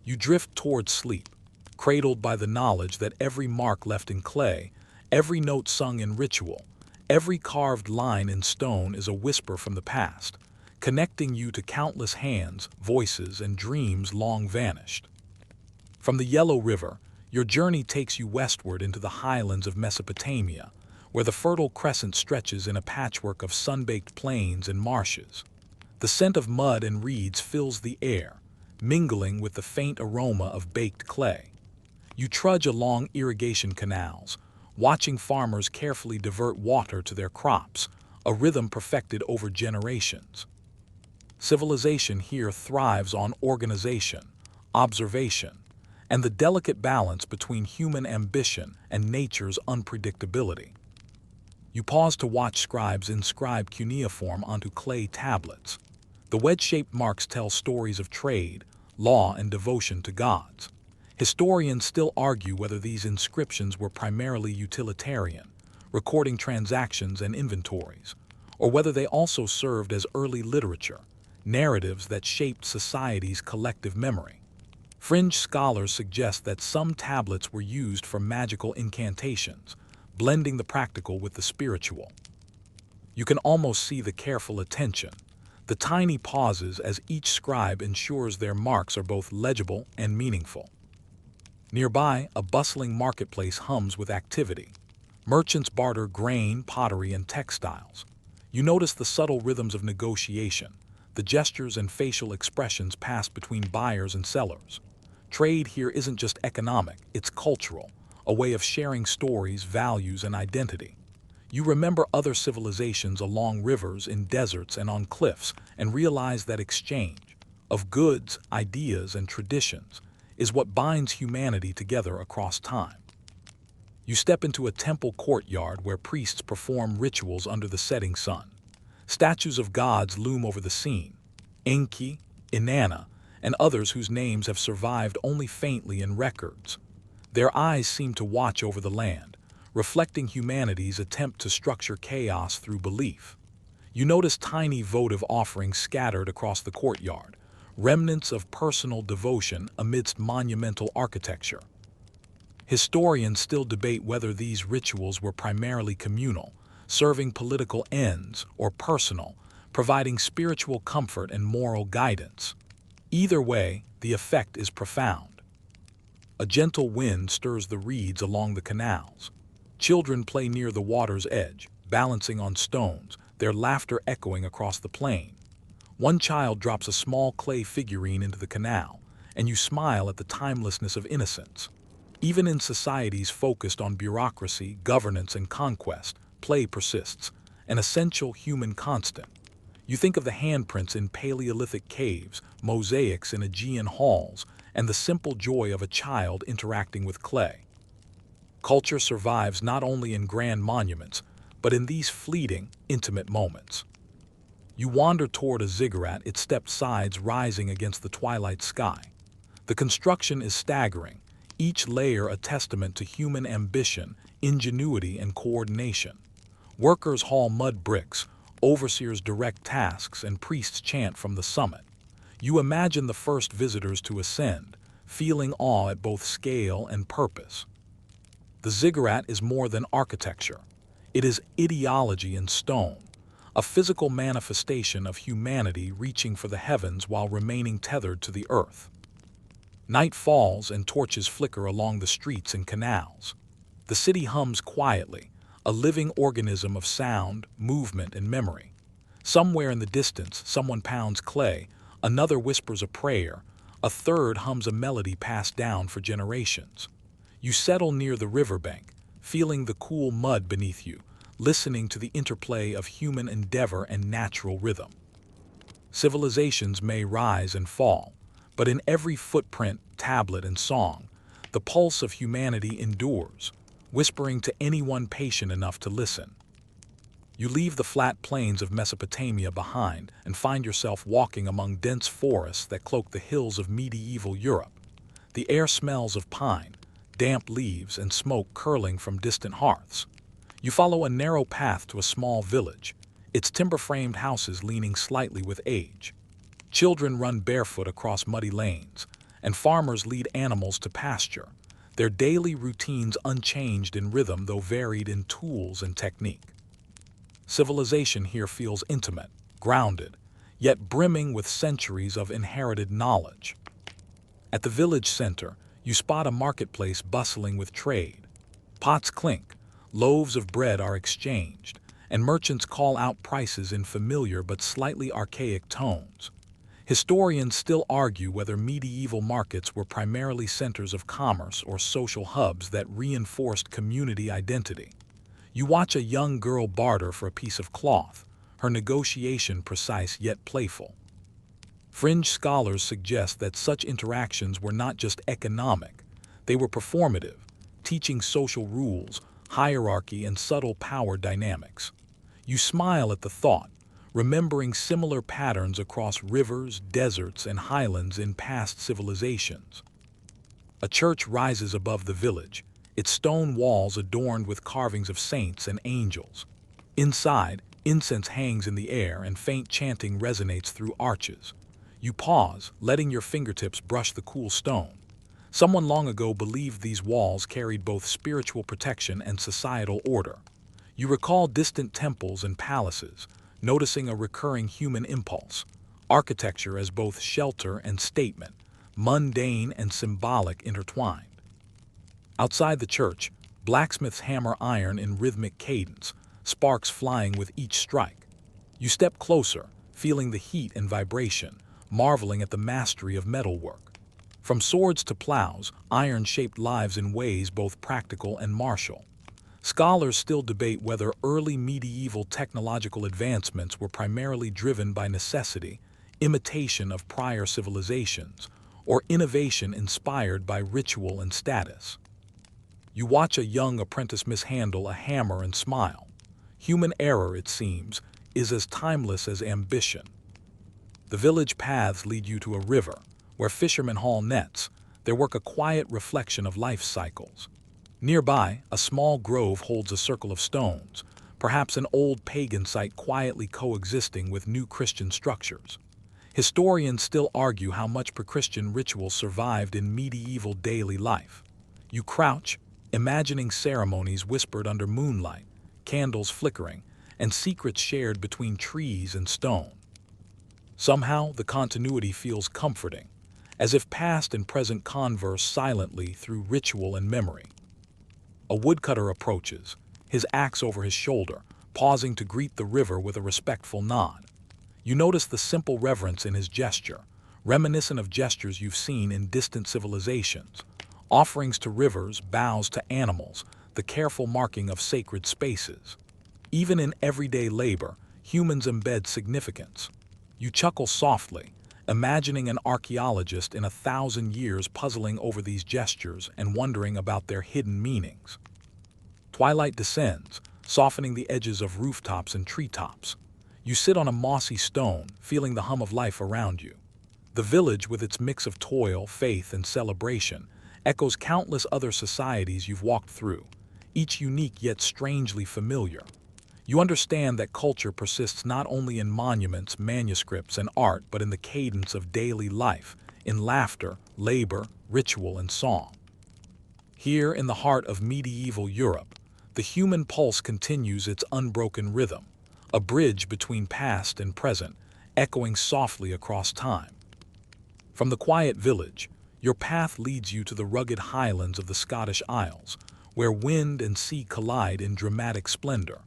You drift toward sleep, cradled by the knowledge that every mark left in clay, every note sung in ritual, every carved line in stone is a whisper from the past, connecting you to countless hands, voices, and dreams long vanished. From the Yellow River, your journey takes you westward into the highlands of Mesopotamia, where the Fertile Crescent stretches in a patchwork of sun-baked plains and marshes. The scent of mud and reeds fills the air, mingling with the faint aroma of baked clay. You trudge along irrigation canals, watching farmers carefully divert water to their crops, a rhythm perfected over generations. Civilization here thrives on organization, observation, and the delicate balance between human ambition and nature's unpredictability. You pause to watch scribes inscribe cuneiform onto clay tablets. The wedge-shaped marks tell stories of trade, law, and devotion to gods. Historians still argue whether these inscriptions were primarily utilitarian, recording transactions and inventories, or whether they also served as early literature, narratives that shaped society's collective memory. Fringe scholars suggest that some tablets were used for magical incantations, blending the practical with the spiritual. You can almost see the careful attention, the tiny pauses as each scribe ensures their marks are both legible and meaningful. Nearby, a bustling marketplace hums with activity. Merchants barter grain, pottery, and textiles. You notice the subtle rhythms of negotiation, the gestures and facial expressions passed between buyers and sellers. Trade here isn't just economic, it's cultural, a way of sharing stories, values, and identity. You remember other civilizations along rivers, in deserts, and on cliffs, and realize that exchange of goods, ideas, and traditions is what binds humanity together across time. You step into a temple courtyard where priests perform rituals under the setting sun. Statues of gods loom over the scene, Enki, Inanna, and others whose names have survived only faintly in records. Their eyes seem to watch over the land, reflecting humanity's attempt to structure chaos through belief. You notice tiny votive offerings scattered across the courtyard, remnants of personal devotion amidst monumental architecture. Historians still debate whether these rituals were primarily communal, serving political ends, or personal, providing spiritual comfort and moral guidance. Either way, the effect is profound. A gentle wind stirs the reeds along the canals. Children play near the water's edge, balancing on stones, their laughter echoing across the plain. One child drops a small clay figurine into the canal, and you smile at the timelessness of innocence. Even in societies focused on bureaucracy, governance, and conquest, play persists, an essential human constant. You think of the handprints in Paleolithic caves, mosaics in Aegean halls, and the simple joy of a child interacting with clay. Culture survives not only in grand monuments, but in these fleeting, intimate moments. You wander toward a ziggurat, its stepped sides rising against the twilight sky. The construction is staggering, each layer a testament to human ambition, ingenuity, and coordination. Workers haul mud bricks, overseers direct tasks, and priests chant from the summit. You imagine the first visitors to ascend, feeling awe at both scale and purpose. The ziggurat is more than architecture. It is ideology in stone, a physical manifestation of humanity reaching for the heavens while remaining tethered to the earth. Night falls and torches flicker along the streets and canals. The city hums quietly, a living organism of sound, movement, and memory. Somewhere in the distance, someone pounds clay, another whispers a prayer, a third hums a melody passed down for generations. You settle near the riverbank, feeling the cool mud beneath you, listening to the interplay of human endeavor and natural rhythm. Civilizations may rise and fall, but in every footprint, tablet, and song, the pulse of humanity endures, whispering to anyone patient enough to listen. You leave the flat plains of Mesopotamia behind and find yourself walking among dense forests that cloak the hills of medieval Europe. The air smells of pine, damp leaves, and smoke curling from distant hearths. You follow a narrow path to a small village, its timber-framed houses leaning slightly with age. Children run barefoot across muddy lanes, and farmers lead animals to pasture, their daily routines unchanged in rhythm though varied in tools and technique. Civilization here feels intimate, grounded, yet brimming with centuries of inherited knowledge. At the village center, you spot a marketplace bustling with trade. Pots clink, loaves of bread are exchanged, and merchants call out prices in familiar but slightly archaic tones. Historians still argue whether medieval markets were primarily centers of commerce or social hubs that reinforced community identity. You watch a young girl barter for a piece of cloth, her negotiation precise yet playful. Fringe scholars suggest that such interactions were not just economic, they were performative, teaching social rules, hierarchy, and subtle power dynamics. You smile at the thought, remembering similar patterns across rivers, deserts, and highlands in past civilizations. A church rises above the village, its stone walls adorned with carvings of saints and angels. Inside, incense hangs in the air and faint chanting resonates through arches. You pause, letting your fingertips brush the cool stone. Someone long ago believed these walls carried both spiritual protection and societal order. You recall distant temples and palaces, noticing a recurring human impulse, architecture as both shelter and statement, mundane and symbolic intertwined. Outside the church, blacksmiths hammer iron in rhythmic cadence, sparks flying with each strike. You step closer, feeling the heat and vibration, marveling at the mastery of metalwork. From swords to plows, iron shaped lives in ways both practical and martial. Scholars still debate whether early medieval technological advancements were primarily driven by necessity, imitation of prior civilizations, or innovation inspired by ritual and status. You watch a young apprentice mishandle a hammer and smile. Human error, it seems, is as timeless as ambition. The village paths lead you to a river, where fishermen haul nets, their work a quiet reflection of life cycles. Nearby, a small grove holds a circle of stones, perhaps an old pagan site quietly coexisting with new Christian structures. Historians still argue how much pre-Christian ritual survived in medieval daily life. You crouch, imagining ceremonies whispered under moonlight, candles flickering, and secrets shared between trees and stone. Somehow, the continuity feels comforting, as if past and present converse silently through ritual and memory. A woodcutter approaches, his axe over his shoulder, pausing to greet the river with a respectful nod. You notice the simple reverence in his gesture, reminiscent of gestures you've seen in distant civilizations. Offerings to rivers, bows to animals, the careful marking of sacred spaces. Even in everyday labor, humans embed significance. You chuckle softly, imagining an archaeologist in 1,000 years puzzling over these gestures and wondering about their hidden meanings. Twilight descends, softening the edges of rooftops and treetops. You sit on a mossy stone, feeling the hum of life around you. The village, with its mix of toil, faith, and celebration, echoes countless other societies you've walked through, each unique yet strangely familiar. You understand that culture persists not only in monuments, manuscripts, and art, but in the cadence of daily life, in laughter, labor, ritual, and song. Here, in the heart of medieval Europe, the human pulse continues its unbroken rhythm, a bridge between past and present, echoing softly across time. From the quiet village, your path leads you to the rugged highlands of the Scottish Isles, where wind and sea collide in dramatic splendor.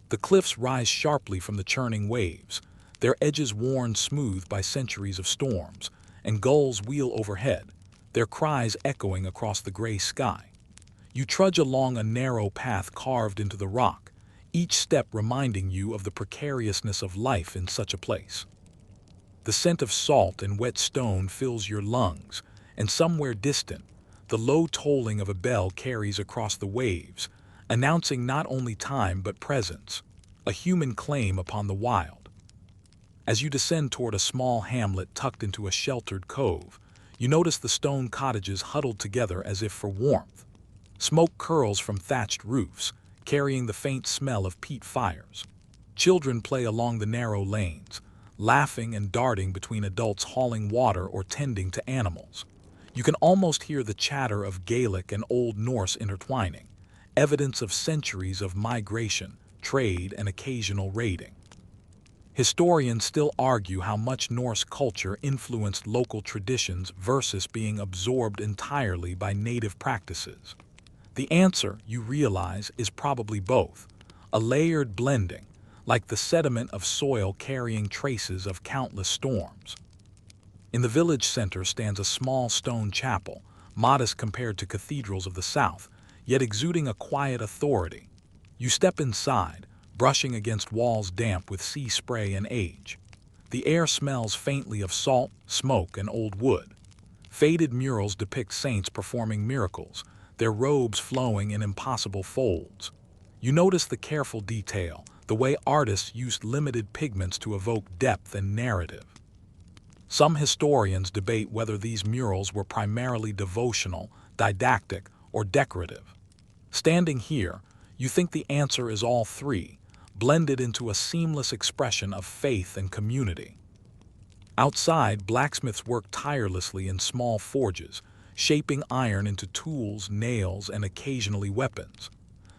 The cliffs rise sharply from the churning waves, their edges worn smooth by centuries of storms, and gulls wheel overhead, their cries echoing across the gray sky. You trudge along a narrow path carved into the rock, each step reminding you of the precariousness of life in such a place. The scent of salt and wet stone fills your lungs, and somewhere distant, the low tolling of a bell carries across the waves, announcing not only time but presence, a human claim upon the wild. As you descend toward a small hamlet tucked into a sheltered cove, you notice the stone cottages huddled together as if for warmth. Smoke curls from thatched roofs, carrying the faint smell of peat fires. Children play along the narrow lanes, laughing and darting between adults hauling water or tending to animals. You can almost hear the chatter of Gaelic and Old Norse intertwining, evidence of centuries of migration, trade, and occasional raiding. Historians still argue how much Norse culture influenced local traditions versus being absorbed entirely by native practices. The answer, you realize, is probably both, a layered blending, like the sediment of soil carrying traces of countless storms. In the village center stands a small stone chapel, modest compared to cathedrals of the South, yet exuding a quiet authority. You step inside, brushing against walls damp with sea spray and age. The air smells faintly of salt, smoke, and old wood. Faded murals depict saints performing miracles, their robes flowing in impossible folds. You notice the careful detail, the way artists used limited pigments to evoke depth and narrative. Some historians debate whether these murals were primarily devotional, didactic, or decorative. Standing here, you think the answer is all three, blended into a seamless expression of faith and community. Outside, blacksmiths work tirelessly in small forges, shaping iron into tools, nails, and occasionally weapons.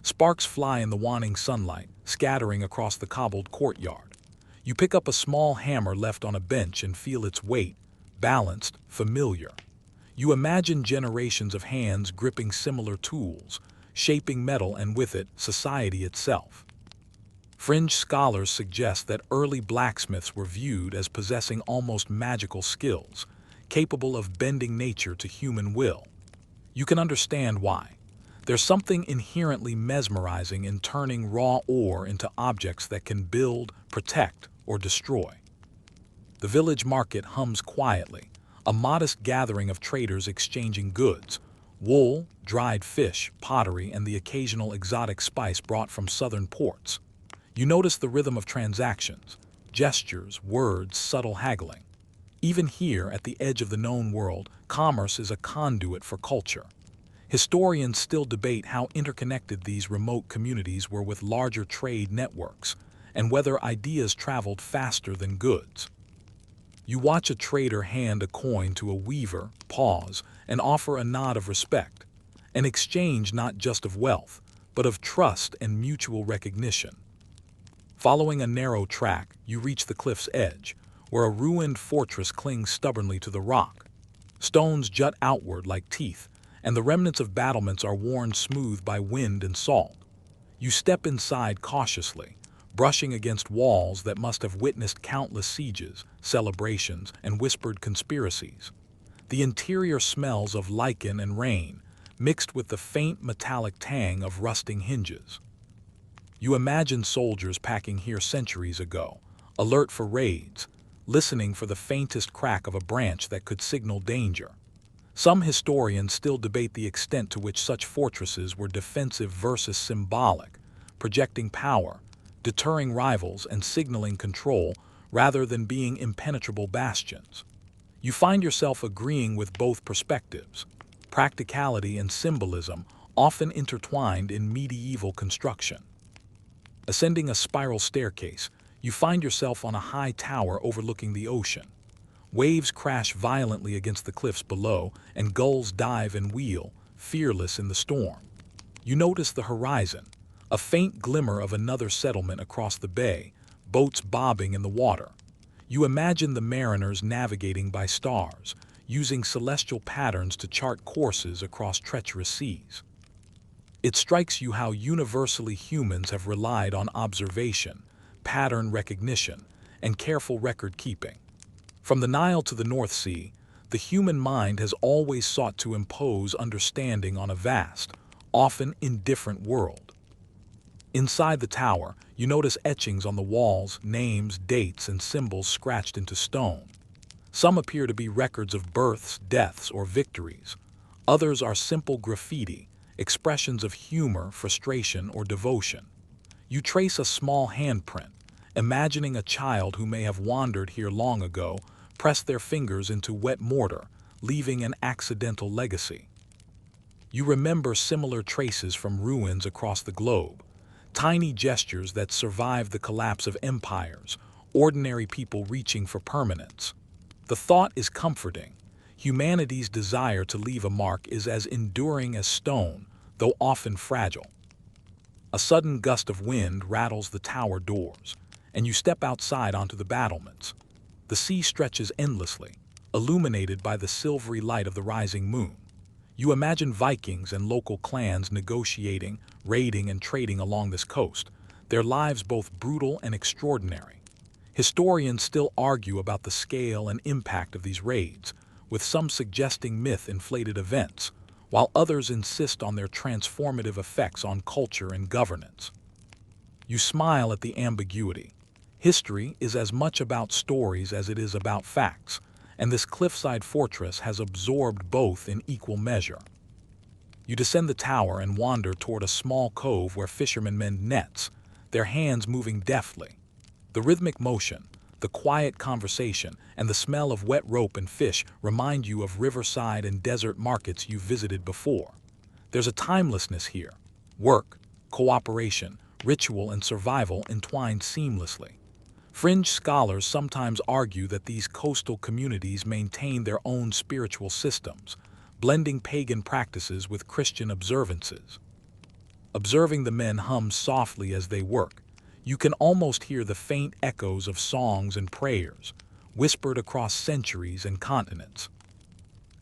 Sparks fly in the waning sunlight, scattering across the cobbled courtyard. You pick up a small hammer left on a bench and feel its weight, balanced, familiar. You imagine generations of hands gripping similar tools, shaping metal and with it, society itself. Fringe scholars suggest that early blacksmiths were viewed as possessing almost magical skills, capable of bending nature to human will. You can understand why. There's something inherently mesmerizing in turning raw ore into objects that can build, protect, or destroy. The village market hums quietly, a modest gathering of traders exchanging goods: wool, dried fish, pottery, and the occasional exotic spice brought from southern ports. You notice the rhythm of transactions, gestures, words, subtle haggling. Even here, at the edge of the known world, commerce is a conduit for culture. Historians still debate how interconnected these remote communities were with larger trade networks, and whether ideas traveled faster than goods. You watch a trader hand a coin to a weaver, pause, and offer a nod of respect, an exchange not just of wealth, but of trust and mutual recognition. Following a narrow track, you reach the cliff's edge, where a ruined fortress clings stubbornly to the rock. Stones jut outward like teeth, and the remnants of battlements are worn smooth by wind and salt. You step inside cautiously, brushing against walls that must have witnessed countless sieges, celebrations, and whispered conspiracies. The interior smells of lichen and rain, mixed with the faint metallic tang of rusting hinges. You imagine soldiers packing here centuries ago, alert for raids, listening for the faintest crack of a branch that could signal danger. Some historians still debate the extent to which such fortresses were defensive versus symbolic, projecting power, deterring rivals, and signaling control rather than being impenetrable bastions. You find yourself agreeing with both perspectives, practicality and symbolism often intertwined in medieval construction. Ascending a spiral staircase, you find yourself on a high tower overlooking the ocean. Waves crash violently against the cliffs below, and gulls dive and wheel, fearless in the storm. You notice the horizon, a faint glimmer of another settlement across the bay, boats bobbing in the water. You imagine the mariners navigating by stars, using celestial patterns to chart courses across treacherous seas. It strikes you how universally humans have relied on observation, pattern recognition, and careful record-keeping. From the Nile to the North Sea, the human mind has always sought to impose understanding on a vast, often indifferent world. Inside the tower, you notice etchings on the walls, names, dates, and symbols scratched into stone. Some appear to be records of births, deaths, or victories. Others are simple graffiti, expressions of humor, frustration, or devotion. You trace a small handprint, imagining a child who may have wandered here long ago, pressed their fingers into wet mortar, leaving an accidental legacy. You remember similar traces from ruins across the globe, tiny gestures that survived the collapse of empires, ordinary people reaching for permanence. The thought is comforting. Humanity's desire to leave a mark is as enduring as stone, though often fragile. A sudden gust of wind rattles the tower doors, and you step outside onto the battlements. The sea stretches endlessly, illuminated by the silvery light of the rising moon. You imagine Vikings and local clans negotiating, raiding, and trading along this coast, their lives both brutal and extraordinary. Historians still argue about the scale and impact of these raids, with some suggesting myth-inflated events, while others insist on their transformative effects on culture and governance. You smile at the ambiguity. History is as much about stories as it is about facts, and this cliffside fortress has absorbed both in equal measure. You descend the tower and wander toward a small cove where fishermen mend nets, their hands moving deftly. The rhythmic motion, the quiet conversation, and the smell of wet rope and fish remind you of riverside and desert markets you've visited before. There's a timelessness here. Work, cooperation, ritual, and survival entwined seamlessly. Fringe scholars sometimes argue that these coastal communities maintain their own spiritual systems, blending pagan practices with Christian observances. Observing the men hum softly as they work, you can almost hear the faint echoes of songs and prayers, whispered across centuries and continents.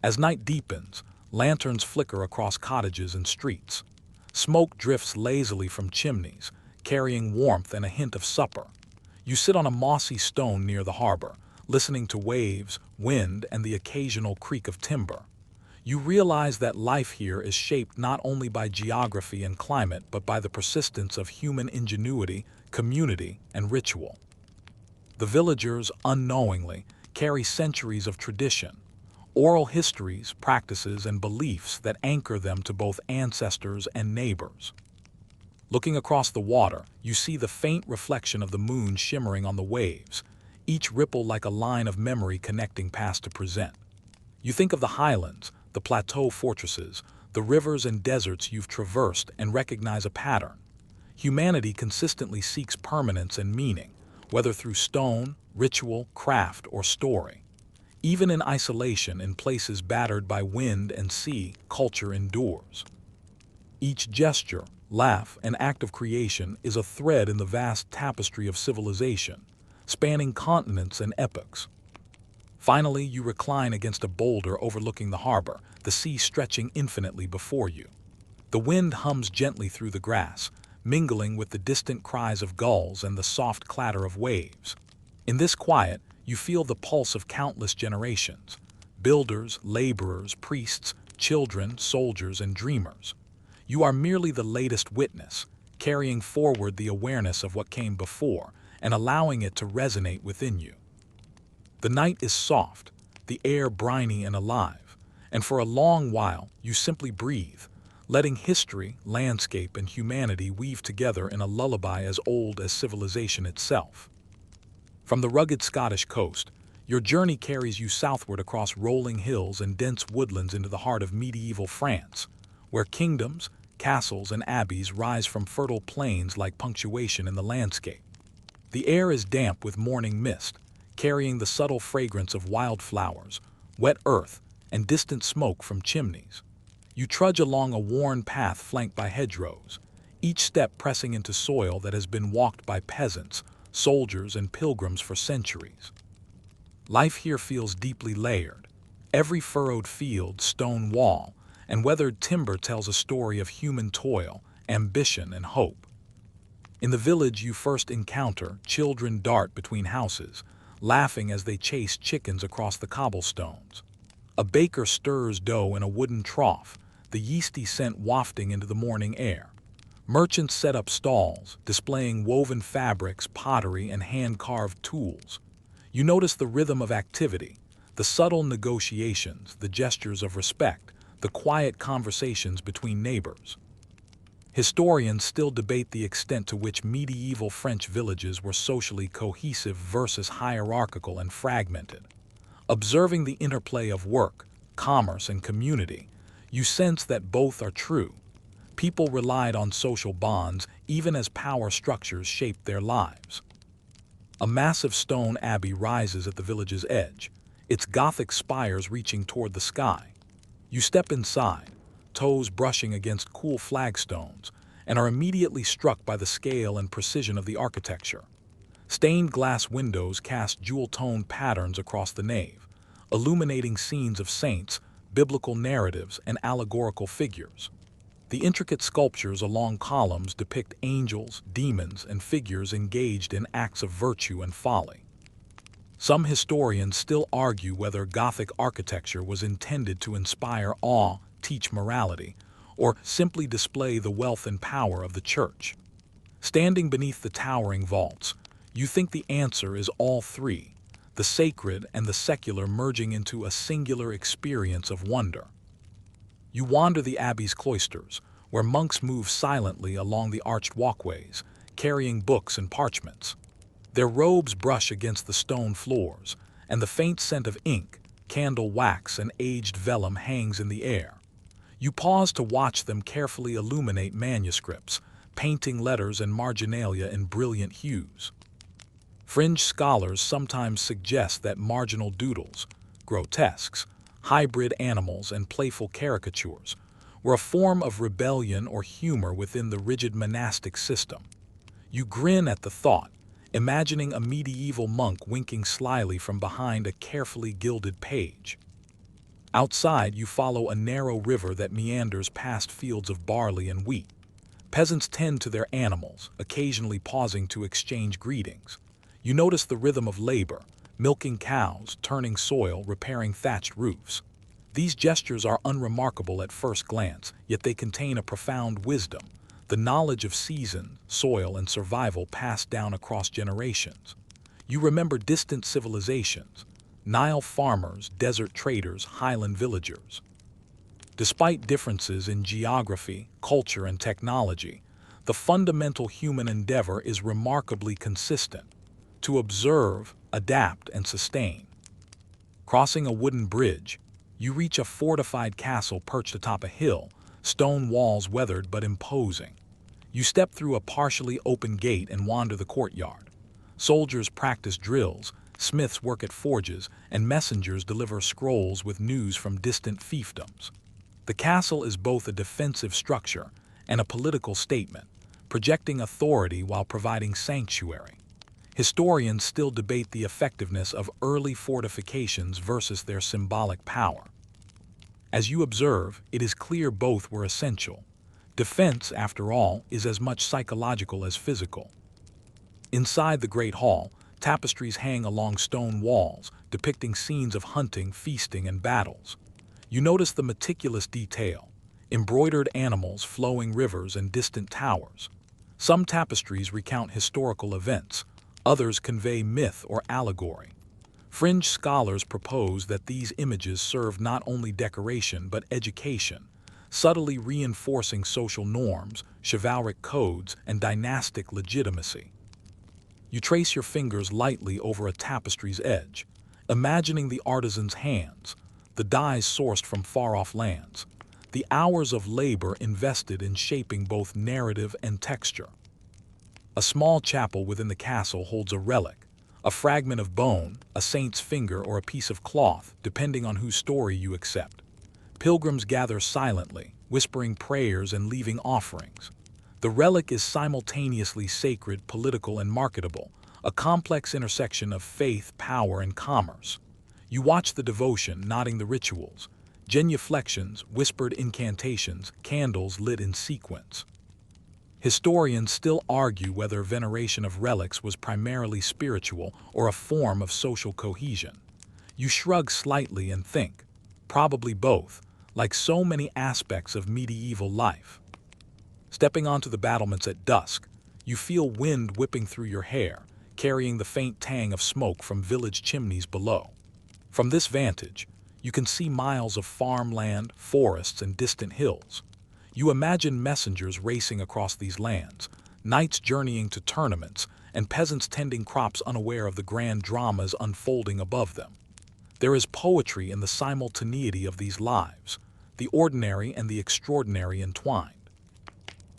As night deepens, lanterns flicker across cottages and streets. Smoke drifts lazily from chimneys, carrying warmth and a hint of supper. You sit on a mossy stone near the harbor, listening to waves, wind, and the occasional creak of timber. You realize that life here is shaped not only by geography and climate, but by the persistence of human ingenuity, community, and ritual. The villagers, unknowingly, carry centuries of tradition, oral histories, practices, and beliefs that anchor them to both ancestors and neighbors. Looking across the water, you see the faint reflection of the moon shimmering on the waves, each ripple like a line of memory connecting past to present. You think of the highlands, the plateau fortresses, the rivers and deserts you've traversed, and recognize a pattern. Humanity consistently seeks permanence and meaning, whether through stone, ritual, craft, or story. Even in isolation, in places battered by wind and sea, culture endures. Each gesture, laugh, and act of creation is a thread in the vast tapestry of civilization, spanning continents and epochs. Finally, you recline against a boulder overlooking the harbor, the sea stretching infinitely before you. The wind hums gently through the grass, mingling with the distant cries of gulls and the soft clatter of waves. In this quiet, you feel the pulse of countless generations: builders, laborers, priests, children, soldiers, and dreamers. You are merely the latest witness, carrying forward the awareness of what came before and allowing it to resonate within you. The night is soft, the air briny and alive, and for a long while you simply breathe, letting history, landscape, and humanity weave together in a lullaby as old as civilization itself. From the rugged Scottish coast, your journey carries you southward across rolling hills and dense woodlands into the heart of medieval France, where kingdoms, castles, and abbeys rise from fertile plains like punctuation in the landscape. The air is damp with morning mist, carrying the subtle fragrance of wildflowers, wet earth, and distant smoke from chimneys. You trudge along a worn path flanked by hedgerows, each step pressing into soil that has been walked by peasants, soldiers, and pilgrims for centuries. Life here feels deeply layered. Every furrowed field, stone wall, and weathered timber tells a story of human toil, ambition, and hope. In the village you first encounter, children dart between houses, laughing as they chase chickens across the cobblestones. A baker stirs dough in a wooden trough, the yeasty scent wafting into the morning air. Merchants set up stalls, displaying woven fabrics, pottery, and hand-carved tools. You notice the rhythm of activity, the subtle negotiations, the gestures of respect, the quiet conversations between neighbors. Historians still debate the extent to which medieval French villages were socially cohesive versus hierarchical and fragmented. Observing the interplay of work, commerce, and community, you sense that both are true. People relied on social bonds even as power structures shaped their lives. A massive stone abbey rises at the village's edge, its Gothic spires reaching toward the sky. You step inside, toes brushing against cool flagstones, and are immediately struck by the scale and precision of the architecture. Stained glass windows cast jewel-toned patterns across the nave, illuminating scenes of saints, biblical narratives, and allegorical figures. The intricate sculptures along columns depict angels, demons, and figures engaged in acts of virtue and folly. Some historians still argue whether Gothic architecture was intended to inspire awe, teach morality, or simply display the wealth and power of the church. Standing beneath the towering vaults, you think the answer is all three, the sacred and the secular merging into a singular experience of wonder. You wander the abbey's cloisters, where monks move silently along the arched walkways, carrying books and parchments. Their robes brush against the stone floors, and the faint scent of ink, candle wax, and aged vellum hangs in the air. You pause to watch them carefully illuminate manuscripts, painting letters and marginalia in brilliant hues. Fringe scholars sometimes suggest that marginal doodles, grotesques, hybrid animals, and playful caricatures were a form of rebellion or humor within the rigid monastic system. You grin at the thought, imagining a medieval monk winking slyly from behind a carefully gilded page. Outside, you follow a narrow river that meanders past fields of barley and wheat. Peasants tend to their animals, occasionally pausing to exchange greetings. You notice the rhythm of labor, milking cows, turning soil, repairing thatched roofs. These gestures are unremarkable at first glance, yet they contain a profound wisdom, the knowledge of season, soil, and survival passed down across generations. You remember distant civilizations, Nile farmers, desert traders, highland villagers. Despite differences in geography, culture, and technology, the fundamental human endeavor is remarkably consistent: to observe, adapt, and sustain. Crossing a wooden bridge, you reach a fortified castle perched atop a hill, stone walls weathered but imposing. You step through a partially open gate and wander the courtyard. Soldiers practice drills, smiths work at forges, and messengers deliver scrolls with news from distant fiefdoms. The castle is both a defensive structure and a political statement, projecting authority while providing sanctuary. Historians still debate the effectiveness of early fortifications versus their symbolic power. As you observe, it is clear both were essential. Defense, after all, is as much psychological as physical. Inside the Great Hall, tapestries hang along stone walls, depicting scenes of hunting, feasting, and battles. You notice the meticulous detail: embroidered animals, flowing rivers, and distant towers. Some tapestries recount historical events, others convey myth or allegory. Fringe scholars propose that these images serve not only decoration but education, subtly reinforcing social norms, chivalric codes, and dynastic legitimacy. You trace your fingers lightly over a tapestry's edge, imagining the artisan's hands, the dyes sourced from far-off lands, the hours of labor invested in shaping both narrative and texture. A small chapel within the castle holds a relic, a fragment of bone, a saint's finger, or a piece of cloth, depending on whose story you accept. Pilgrims gather silently, whispering prayers and leaving offerings. The relic is simultaneously sacred, political, and marketable, a complex intersection of faith, power, and commerce. You watch the devotion, nodding the rituals, genuflections, whispered incantations, candles lit in sequence. Historians still argue whether veneration of relics was primarily spiritual or a form of social cohesion. You shrug slightly and think, probably both, like so many aspects of medieval life. Stepping onto the battlements at dusk, you feel wind whipping through your hair, carrying the faint tang of smoke from village chimneys below. From this vantage, you can see miles of farmland, forests, and distant hills. You imagine messengers racing across these lands, knights journeying to tournaments, and peasants tending crops unaware of the grand dramas unfolding above them. There is poetry in the simultaneity of these lives, the ordinary and the extraordinary entwined.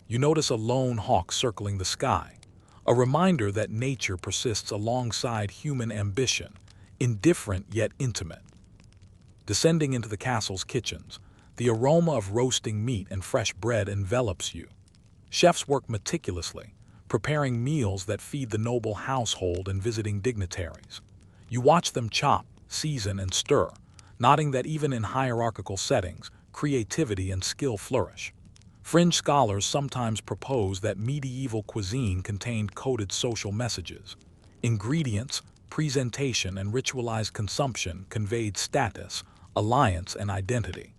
You notice a lone hawk circling the sky, a reminder that nature persists alongside human ambition, indifferent yet intimate. Descending into the castle's kitchens, the aroma of roasting meat and fresh bread envelops you. Chefs work meticulously, preparing meals that feed the noble household and visiting dignitaries. You watch them chop, season, and stir, nodding that even in hierarchical settings, creativity and skill flourish. Fringe scholars sometimes propose that medieval cuisine contained coded social messages. Ingredients, presentation, and ritualized consumption conveyed status, alliance, and identity.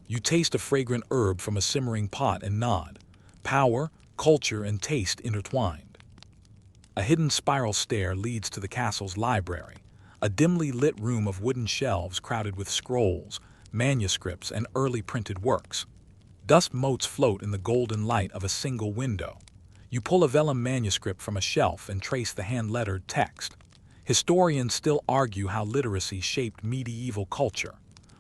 You taste a fragrant herb from a simmering pot and nod. Power, culture, and taste intertwined. A hidden spiral stair leads to the castle's library, a dimly lit room of wooden shelves crowded with scrolls, manuscripts, and early printed works. Dust motes float in the golden light of a single window. You pull a vellum manuscript from a shelf and trace the hand-lettered text. Historians still argue how literacy shaped medieval culture.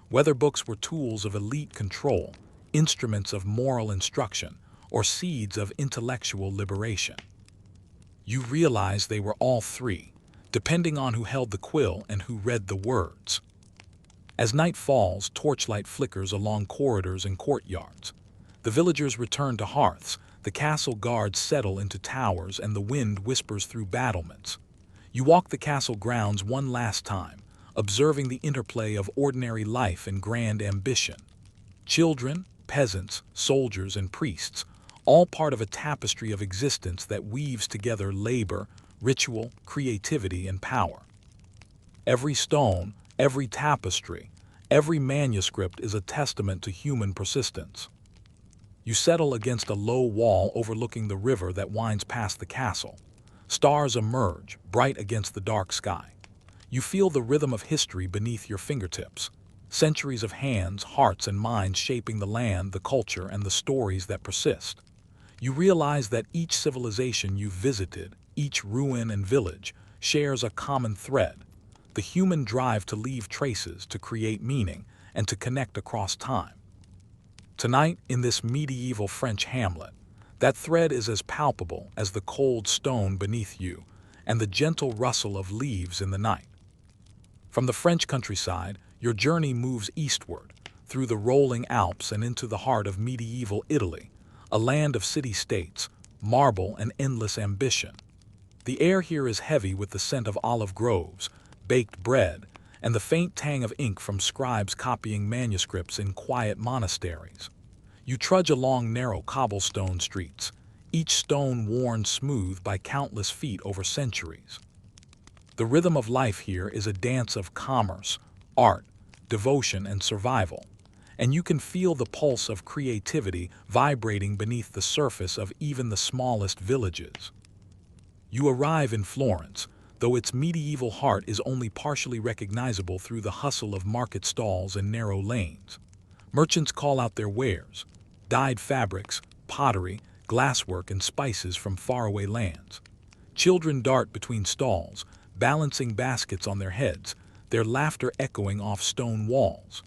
Whether books were tools of elite control, instruments of moral instruction, or seeds of intellectual liberation. You realize they were all three, depending on who held the quill and who read the words. As night falls, torchlight flickers along corridors and courtyards. The villagers return to hearths, the castle guards settle into towers, and the wind whispers through battlements. You walk the castle grounds one last time, observing the interplay of ordinary life and grand ambition. Children, peasants, soldiers, and priests, all part of a tapestry of existence that weaves together labor, ritual, creativity, and power. Every stone, every tapestry, every manuscript is a testament to human persistence. You settle against a low wall overlooking the river that winds past the castle. Stars emerge, bright against the dark sky. You feel the rhythm of history beneath your fingertips. Centuries of hands, hearts, and minds shaping the land, the culture, and the stories that persist. You realize that each civilization you've visited, each ruin and village, shares a common thread: the human drive to leave traces, to create meaning, and to connect across time. Tonight, in this medieval French hamlet, that thread is as palpable as the cold stone beneath you and the gentle rustle of leaves in the night. From the French countryside, your journey moves eastward, through the rolling Alps and into the heart of medieval Italy, a land of city-states, marble, and endless ambition. The air here is heavy with the scent of olive groves, baked bread, and the faint tang of ink from scribes copying manuscripts in quiet monasteries. You trudge along narrow cobblestone streets, each stone worn smooth by countless feet over centuries. The rhythm of life here is a dance of commerce, art, devotion, and survival, and you can feel the pulse of creativity vibrating beneath the surface of even the smallest villages. You arrive in Florence, though its medieval heart is only partially recognizable through the hustle of market stalls and narrow lanes. Merchants call out their wares: dyed fabrics, pottery, glasswork, and spices from faraway lands. Children dart between stalls, balancing baskets on their heads, their laughter echoing off stone walls.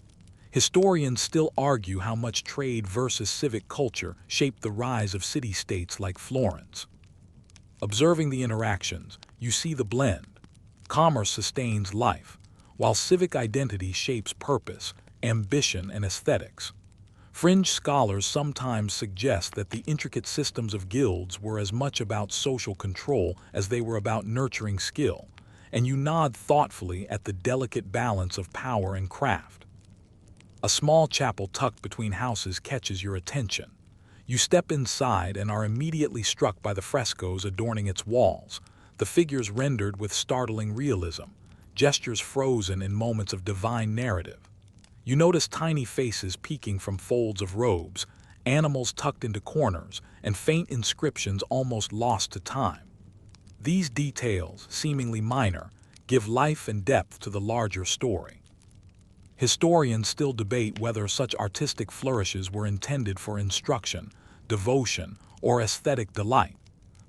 Historians still argue how much trade versus civic culture shaped the rise of city-states like Florence. Observing the interactions, you see the blend. Commerce sustains life, while civic identity shapes purpose, ambition, and aesthetics. Fringe scholars sometimes suggest that the intricate systems of guilds were as much about social control as they were about nurturing skill, and you nod thoughtfully at the delicate balance of power and craft. A small chapel tucked between houses catches your attention. You step inside and are immediately struck by the frescoes adorning its walls, the figures rendered with startling realism, gestures frozen in moments of divine narrative. You notice tiny faces peeking from folds of robes, animals tucked into corners, and faint inscriptions almost lost to time. These details, seemingly minor, give life and depth to the larger story. Historians still debate whether such artistic flourishes were intended for instruction, devotion, or aesthetic delight,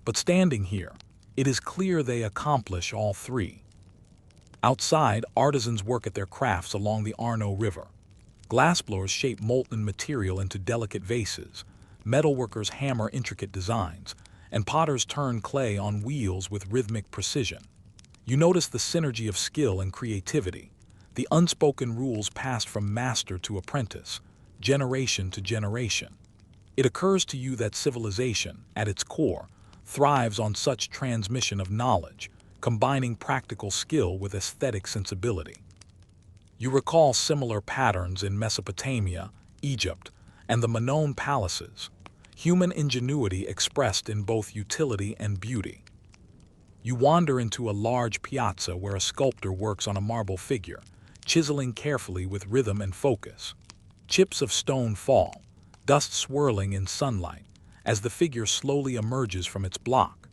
but standing here, it is clear they accomplish all three. Outside, artisans work at their crafts along the Arno River. Glassblowers shape molten material into delicate vases, metalworkers hammer intricate designs, and potters turn clay on wheels with rhythmic precision. You notice the synergy of skill and creativity, the unspoken rules passed from master to apprentice, generation to generation. It occurs to you that civilization, at its core, thrives on such transmission of knowledge, combining practical skill with aesthetic sensibility. You recall similar patterns in Mesopotamia, Egypt, and the Minoan palaces, human ingenuity expressed in both utility and beauty. You wander into a large piazza where a sculptor works on a marble figure, chiseling carefully with rhythm and focus. Chips of stone fall, dust swirling in sunlight, as the figure slowly emerges from its block.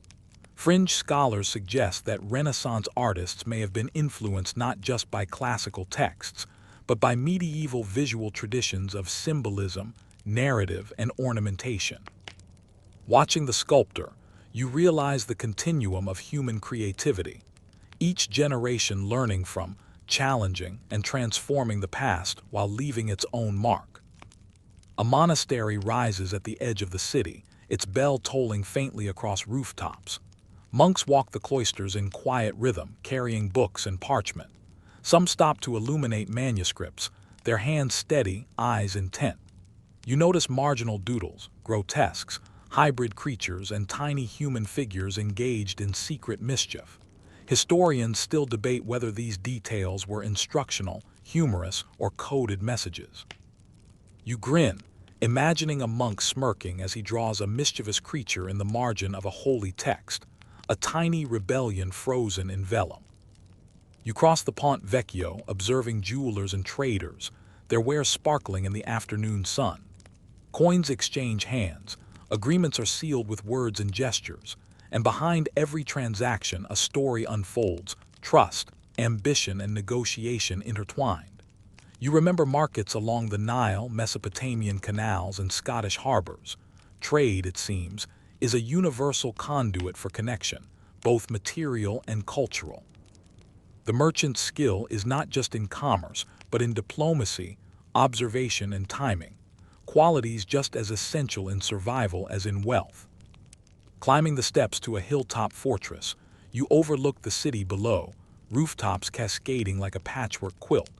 Fringe scholars suggest that Renaissance artists may have been influenced not just by classical texts, but by medieval visual traditions of symbolism, narrative, and ornamentation. Watching the sculptor, you realize the continuum of human creativity, each generation learning from, challenging, and transforming the past while leaving its own mark. A monastery rises at the edge of the city, its bell tolling faintly across rooftops. Monks walk the cloisters in quiet rhythm, carrying books and parchment. Some stop to illuminate manuscripts, their hands steady, eyes intent. You notice marginal doodles, grotesques, hybrid creatures, and tiny human figures engaged in secret mischief. Historians still debate whether these details were instructional, humorous, or coded messages. You grin, imagining a monk smirking as he draws a mischievous creature in the margin of a holy text, a tiny rebellion frozen in vellum. You cross the Ponte Vecchio, observing jewelers and traders, their wares sparkling in the afternoon sun. Coins exchange hands, agreements are sealed with words and gestures, and behind every transaction a story unfolds, trust, ambition, and negotiation intertwined. You remember markets along the Nile, Mesopotamian canals, and Scottish harbors. Trade, it seems, is a universal conduit for connection, both material and cultural. The merchant's skill is not just in commerce, but in diplomacy, observation, and timing, qualities just as essential in survival as in wealth. Climbing the steps to a hilltop fortress, you overlook the city below, rooftops cascading like a patchwork quilt.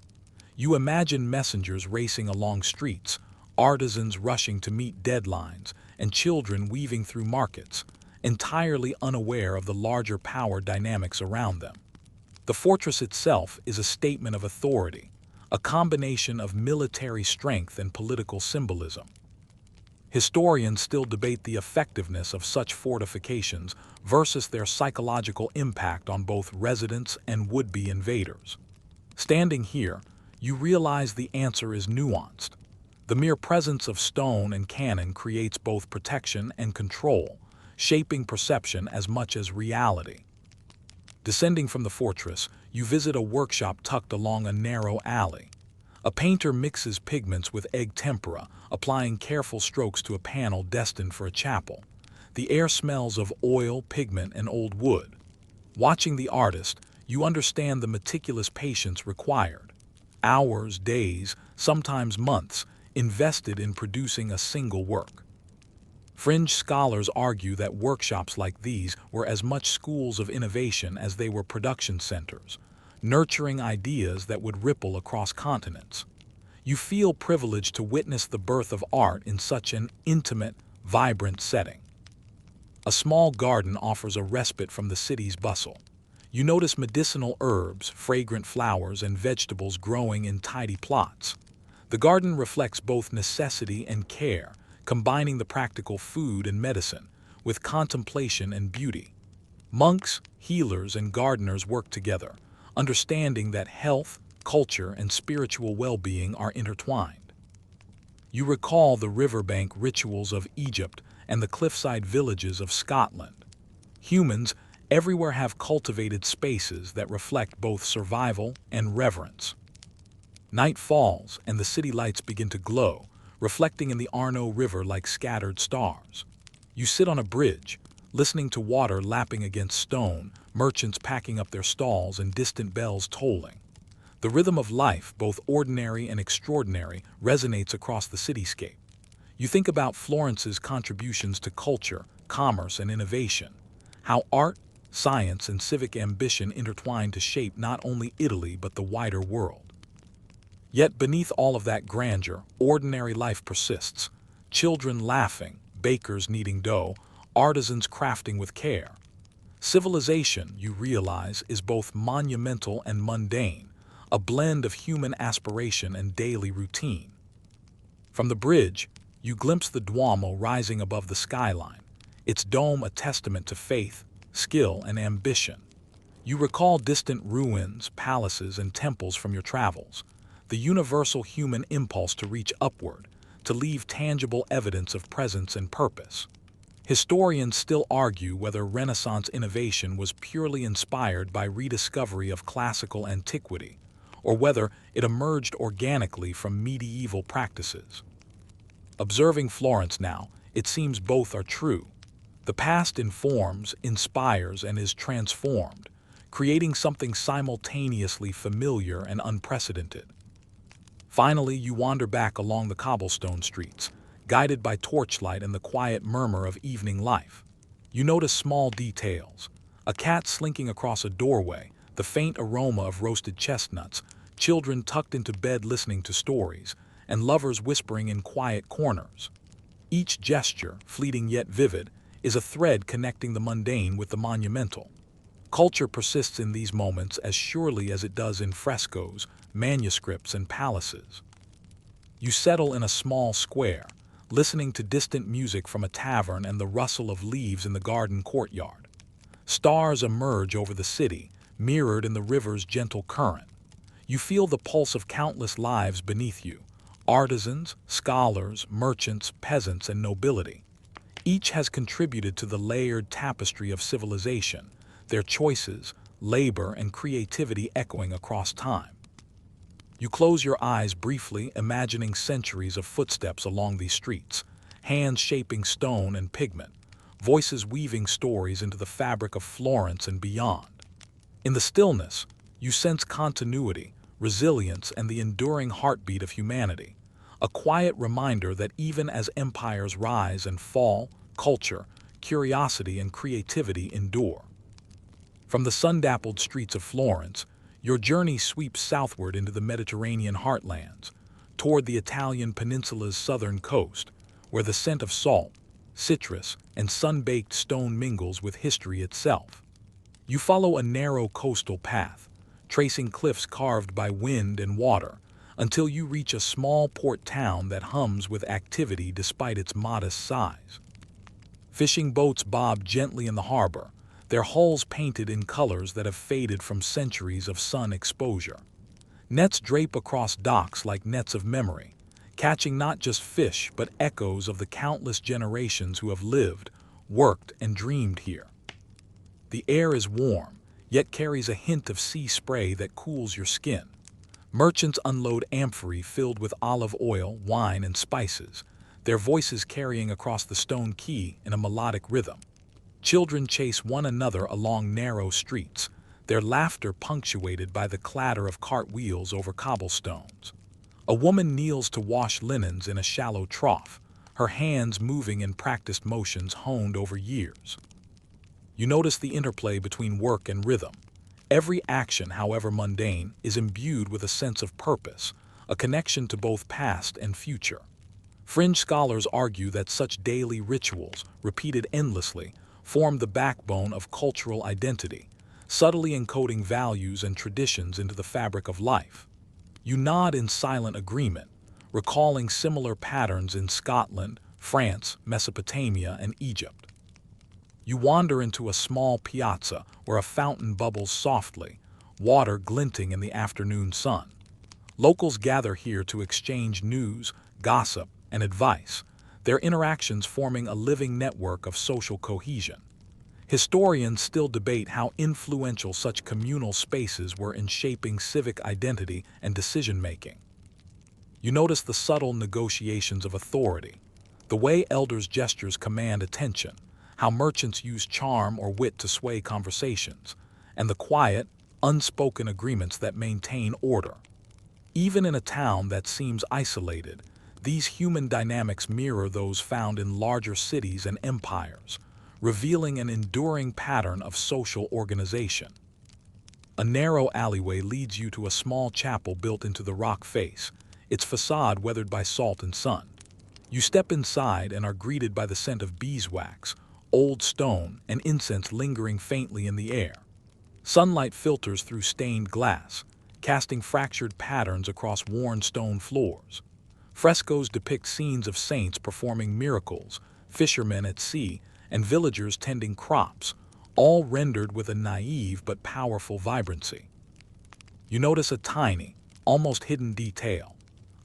You imagine messengers racing along streets, artisans rushing to meet deadlines, and children weaving through markets, entirely unaware of the larger power dynamics around them. The fortress itself is a statement of authority, a combination of military strength and political symbolism. Historians still debate the effectiveness of such fortifications versus their psychological impact on both residents and would-be invaders. Standing here, you realize the answer is nuanced. The mere presence of stone and cannon creates both protection and control, shaping perception as much as reality. Descending from the fortress, you visit a workshop tucked along a narrow alley. A painter mixes pigments with egg tempera, applying careful strokes to a panel destined for a chapel. The air smells of oil, pigment, and old wood. Watching the artist, you understand the meticulous patience required. Hours, days, sometimes months, invested in producing a single work. Fringe scholars argue that workshops like these were as much schools of innovation as they were production centers, nurturing ideas that would ripple across continents. You feel privileged to witness the birth of art in such an intimate, vibrant setting. A small garden offers a respite from the city's bustle. You notice medicinal herbs, fragrant flowers, and vegetables growing in tidy plots. The garden reflects both necessity and care, combining the practical food and medicine with contemplation and beauty. Monks, healers, and gardeners work together, understanding that health, culture, and spiritual well-being are intertwined. You recall the riverbank rituals of Egypt and the cliffside villages of Scotland. Humans everywhere have cultivated spaces that reflect both survival and reverence. Night falls and the city lights begin to glow, reflecting in the Arno River like scattered stars. You sit on a bridge, listening to water lapping against stone, merchants packing up their stalls, and distant bells tolling. The rhythm of life, both ordinary and extraordinary, resonates across the cityscape. You think about Florence's contributions to culture, commerce, and innovation, how art, science, and civic ambition intertwine to shape not only Italy but the wider world. Yet beneath all of that grandeur, ordinary life persists. Children laughing, bakers kneading dough, artisans crafting with care. Civilization, you realize, is both monumental and mundane, a blend of human aspiration and daily routine. From the bridge, You glimpse the Duomo rising above the skyline, its dome a testament to faith, skill, and ambition. You recall distant ruins, palaces, and temples from your travels, the universal human impulse to reach upward, to leave tangible evidence of presence and purpose. Historians still argue whether Renaissance innovation was purely inspired by rediscovery of classical antiquity, or whether it emerged organically from medieval practices. Observing Florence now, it seems both are true. The past informs, inspires, and is transformed, creating something simultaneously familiar and unprecedented. Finally, you wander back along the cobblestone streets, guided by torchlight and the quiet murmur of evening life. You notice small details: a cat slinking across a doorway, the faint aroma of roasted chestnuts, children tucked into bed listening to stories, and lovers whispering in quiet corners. Each gesture, fleeting yet vivid, is a thread connecting the mundane with the monumental. Culture persists in these moments as surely as it does in frescoes, manuscripts, and palaces. You settle in a small square, listening to distant music from a tavern and the rustle of leaves in the garden courtyard. Stars emerge over the city, mirrored in the river's gentle current. You feel the pulse of countless lives beneath you: artisans, scholars, merchants, peasants, and nobility. Each has contributed to the layered tapestry of civilization, their choices, labor, and creativity echoing across time. You close your eyes briefly, imagining centuries of footsteps along these streets, hands shaping stone and pigment, voices weaving stories into the fabric of Florence and beyond. In the stillness, you sense continuity, resilience, and the enduring heartbeat of humanity, a quiet reminder that even as empires rise and fall, culture, curiosity, and creativity endure. From the sun-dappled streets of Florence, your journey sweeps southward into the Mediterranean heartlands, toward the Italian peninsula's southern coast, where the scent of salt, citrus, and sun-baked stone mingles with history itself. You follow a narrow coastal path, tracing cliffs carved by wind and water, until you reach a small port town that hums with activity despite its modest size. Fishing boats bob gently in the harbor, their hulls painted in colors that have faded from centuries of sun exposure. Nets drape across docks like nets of memory, catching not just fish but echoes of the countless generations who have lived, worked, and dreamed here. The air is warm, yet carries a hint of sea spray that cools your skin. Merchants unload amphorae filled with olive oil, wine, and spices, their voices carrying across the stone quay in a melodic rhythm. Children chase one another along narrow streets, their laughter punctuated by the clatter of cartwheels over cobblestones. A woman kneels to wash linens in a shallow trough, her hands moving in practiced motions honed over years. You notice the interplay between work and rhythm. Every action, however mundane, is imbued with a sense of purpose, a connection to both past and future. Fringe scholars argue that such daily rituals, repeated endlessly, form the backbone of cultural identity, subtly encoding values and traditions into the fabric of life. You nod in silent agreement, recalling similar patterns in Scotland, France, Mesopotamia, and Egypt. You wander into a small piazza where a fountain bubbles softly, water glinting in the afternoon sun. Locals gather here to exchange news, gossip, and advice, their interactions forming a living network of social cohesion. Historians still debate how influential such communal spaces were in shaping civic identity and decision-making. You notice the subtle negotiations of authority, the way elders' gestures command attention, how merchants use charm or wit to sway conversations, and the quiet, unspoken agreements that maintain order. Even in a town that seems isolated, these human dynamics mirror those found in larger cities and empires, revealing an enduring pattern of social organization. A narrow alleyway leads you to a small chapel built into the rock face, its facade weathered by salt and sun. You step inside and are greeted by the scent of beeswax, old stone, and incense lingering faintly in the air. Sunlight filters through stained glass, casting fractured patterns across worn stone floors. Frescoes depict scenes of saints performing miracles, fishermen at sea, and villagers tending crops, all rendered with a naive but powerful vibrancy. You notice a tiny, almost hidden detail: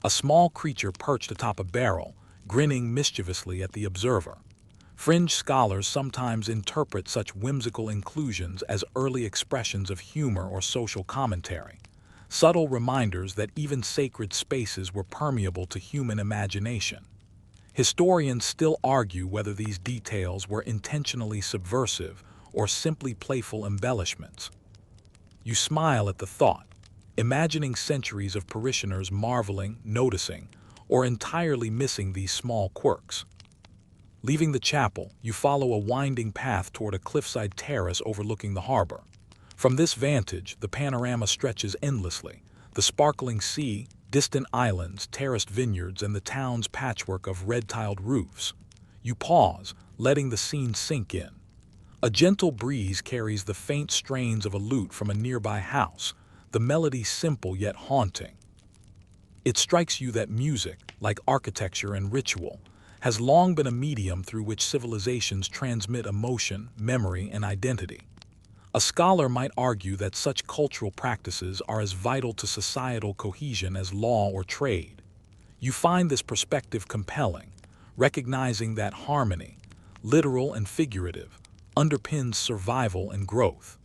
a small creature perched atop a barrel, grinning mischievously at the observer. Fringe scholars sometimes interpret such whimsical inclusions as early expressions of humor or social commentary, subtle reminders that even sacred spaces were permeable to human imagination. Historians still argue whether these details were intentionally subversive or simply playful embellishments. You smile at the thought, imagining centuries of parishioners marveling, noticing, or entirely missing these small quirks. Leaving the chapel, you follow a winding path toward a cliffside terrace overlooking the harbor. From this vantage, the panorama stretches endlessly: the sparkling sea, distant islands, terraced vineyards, and the town's patchwork of red-tiled roofs. You pause, letting the scene sink in. A gentle breeze carries the faint strains of a lute from a nearby house, the melody simple yet haunting. It strikes you that music, like architecture and ritual, has long been a medium through which civilizations transmit emotion, memory, and identity. A scholar might argue that such cultural practices are as vital to societal cohesion as law or trade. You find this perspective compelling, recognizing that harmony, literal and figurative, underpins survival and growth.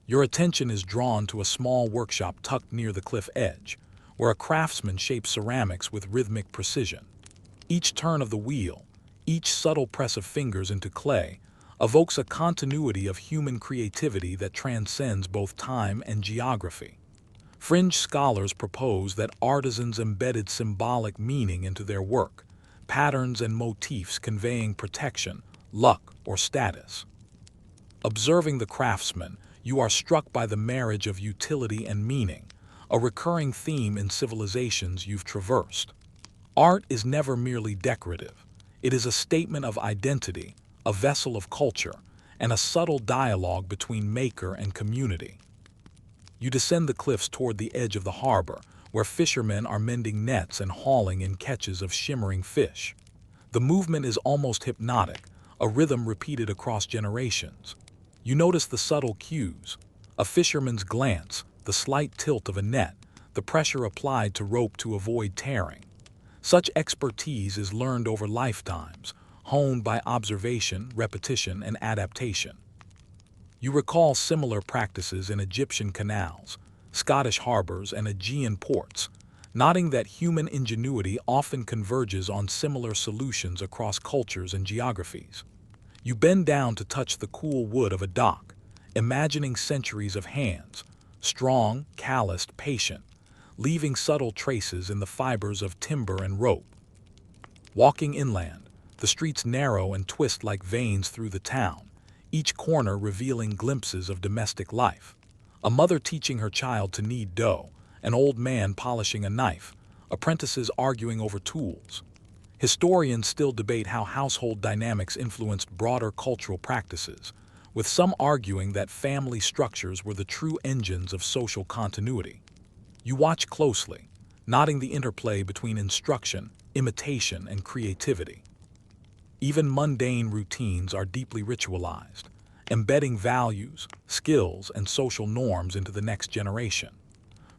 Your attention is drawn to a small workshop tucked near the cliff edge, where a craftsman shapes ceramics with rhythmic precision. Each turn of the wheel, each subtle press of fingers into clay, evokes a continuity of human creativity that transcends both time and geography. Fringe scholars propose that artisans embedded symbolic meaning into their work, patterns and motifs conveying protection, luck, or status. Observing the craftsman, you are struck by the marriage of utility and meaning, a recurring theme in civilizations you've traversed. Art is never merely decorative. It is a statement of identity, a vessel of culture, and a subtle dialogue between maker and community. You descend the cliffs toward the edge of the harbor, where fishermen are mending nets and hauling in catches of shimmering fish. The movement is almost hypnotic, a rhythm repeated across generations. You notice the subtle cues: a fisherman's glance, the slight tilt of a net, the pressure applied to rope to avoid tearing. Such expertise is learned over lifetimes, honed by observation, repetition, and adaptation. You recall similar practices in Egyptian canals, Scottish harbors, and Aegean ports, noting that human ingenuity often converges on similar solutions across cultures and geographies. You bend down to touch the cool wood of a dock, imagining centuries of hands, strong, calloused, patient, leaving subtle traces in the fibers of timber and rope. Walking inland, the streets narrow and twist like veins through the town, each corner revealing glimpses of domestic life. A mother teaching her child to knead dough, an old man polishing a knife, apprentices arguing over tools. Historians still debate how household dynamics influenced broader cultural practices, with some arguing that family structures were the true engines of social continuity. You watch closely, noting the interplay between instruction, imitation, and creativity. Even mundane routines are deeply ritualized, embedding values, skills, and social norms into the next generation.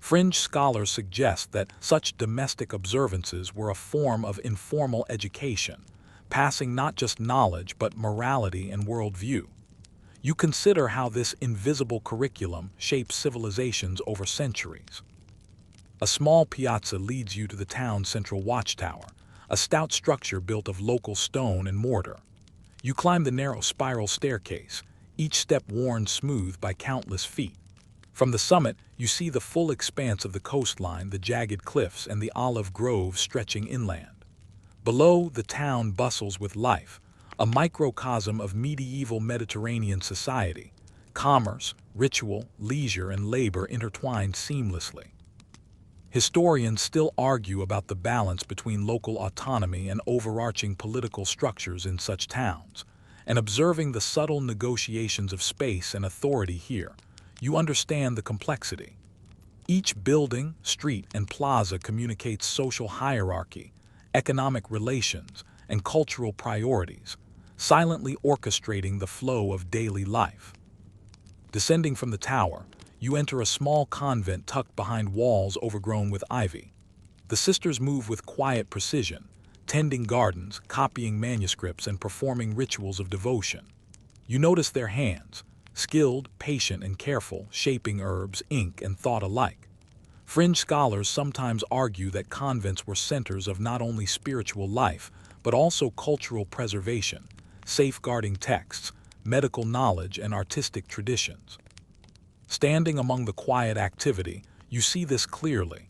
Fringe scholars suggest that such domestic observances were a form of informal education, passing not just knowledge but morality and worldview. You consider how this invisible curriculum shapes civilizations over centuries. A small piazza leads you to the town's central watchtower, a stout structure built of local stone and mortar. You climb the narrow spiral staircase, each step worn smooth by countless feet. From the summit, you see the full expanse of the coastline, the jagged cliffs, and the olive groves stretching inland. Below, the town bustles with life, a microcosm of medieval Mediterranean society. Commerce, ritual, leisure, and labor intertwined seamlessly. Historians still argue about the balance between local autonomy and overarching political structures in such towns, and observing the subtle negotiations of space and authority here, you understand the complexity. Each building, street, and plaza communicates social hierarchy, economic relations, and cultural priorities, silently orchestrating the flow of daily life. Descending from the tower, you enter a small convent tucked behind walls overgrown with ivy. The sisters move with quiet precision, tending gardens, copying manuscripts, and performing rituals of devotion. You notice their hands, skilled, patient, and careful, shaping herbs, ink, and thought alike. Fringe scholars sometimes argue that convents were centers of not only spiritual life, but also cultural preservation, safeguarding texts, medical knowledge, and artistic traditions. Standing among the quiet activity, you see this clearly.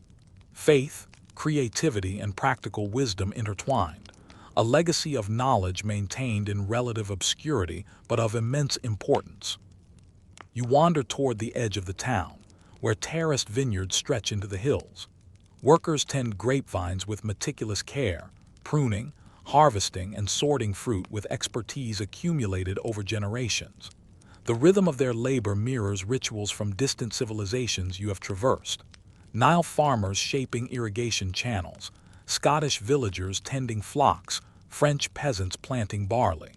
Faith, creativity, and practical wisdom intertwined, a legacy of knowledge maintained in relative obscurity but of immense importance. You wander toward the edge of the town, where terraced vineyards stretch into the hills. Workers tend grapevines with meticulous care, pruning, harvesting, and sorting fruit with expertise accumulated over generations. The rhythm of their labor mirrors rituals from distant civilizations you have traversed. Nile farmers shaping irrigation channels, Scottish villagers tending flocks, French peasants planting barley.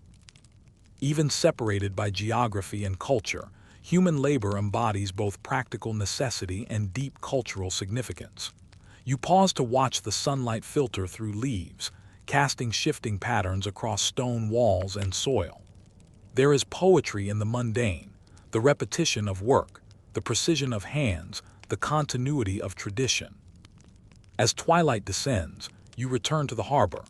Even separated by geography and culture, human labor embodies both practical necessity and deep cultural significance. You pause to watch the sunlight filter through leaves, casting shifting patterns across stone walls and soil. There is poetry in the mundane, the repetition of work, the precision of hands, the continuity of tradition. As twilight descends, you return to the harbor.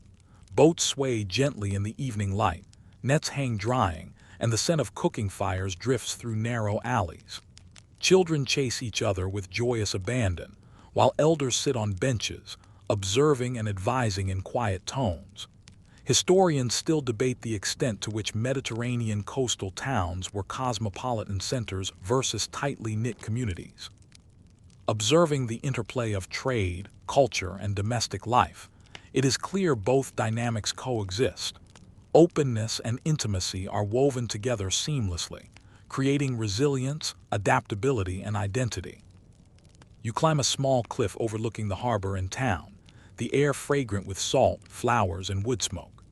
Boats sway gently in the evening light, nets hang drying, and the scent of cooking fires drifts through narrow alleys. Children chase each other with joyous abandon, while elders sit on benches, observing and advising in quiet tones. Historians still debate the extent to which Mediterranean coastal towns were cosmopolitan centers versus tightly knit communities. Observing the interplay of trade, culture, and domestic life, it is clear both dynamics coexist. Openness and intimacy are woven together seamlessly, creating resilience, adaptability, and identity. You climb a small cliff overlooking the harbor and town, the air fragrant with salt, flowers, and wood smoke.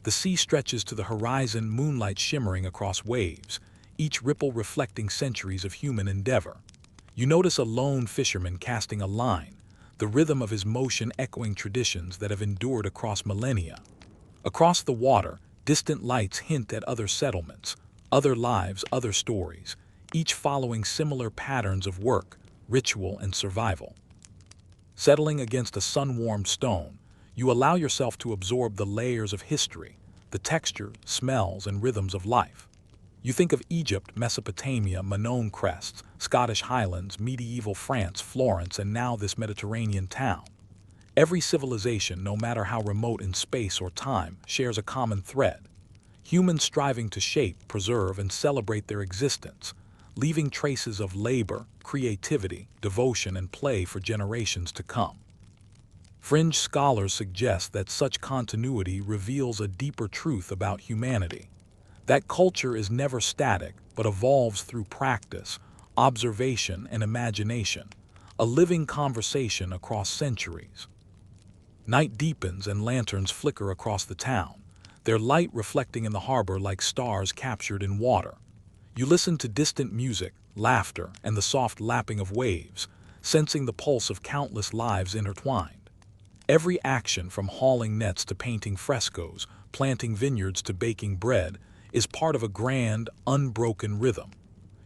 The sea stretches to the horizon, moonlight shimmering across waves, each ripple reflecting centuries of human endeavor. You notice a lone fisherman casting a line, the rhythm of his motion echoing traditions that have endured across millennia. Across the water, distant lights hint at other settlements, other lives, other stories, each following similar patterns of work, ritual, and survival. Settling against a sun-warmed stone, you allow yourself to absorb the layers of history, the texture, smells, and rhythms of life. You think of Egypt, Mesopotamia, Minoan crests, Scottish highlands, medieval France, Florence, and now this Mediterranean town. Every civilization, no matter how remote in space or time, shares a common thread. Humans striving to shape, preserve, and celebrate their existence, leaving traces of labor, creativity, devotion, and play for generations to come. Fringe scholars suggest that such continuity reveals a deeper truth about humanity. That culture is never static, but evolves through practice, observation, and imagination, a living conversation across centuries. Night deepens and lanterns flicker across the town, their light reflecting in the harbor like stars captured in water. You listen to distant music, laughter, and the soft lapping of waves, sensing the pulse of countless lives intertwined. Every action, from hauling nets to painting frescoes, planting vineyards to baking bread, is part of a grand, unbroken rhythm.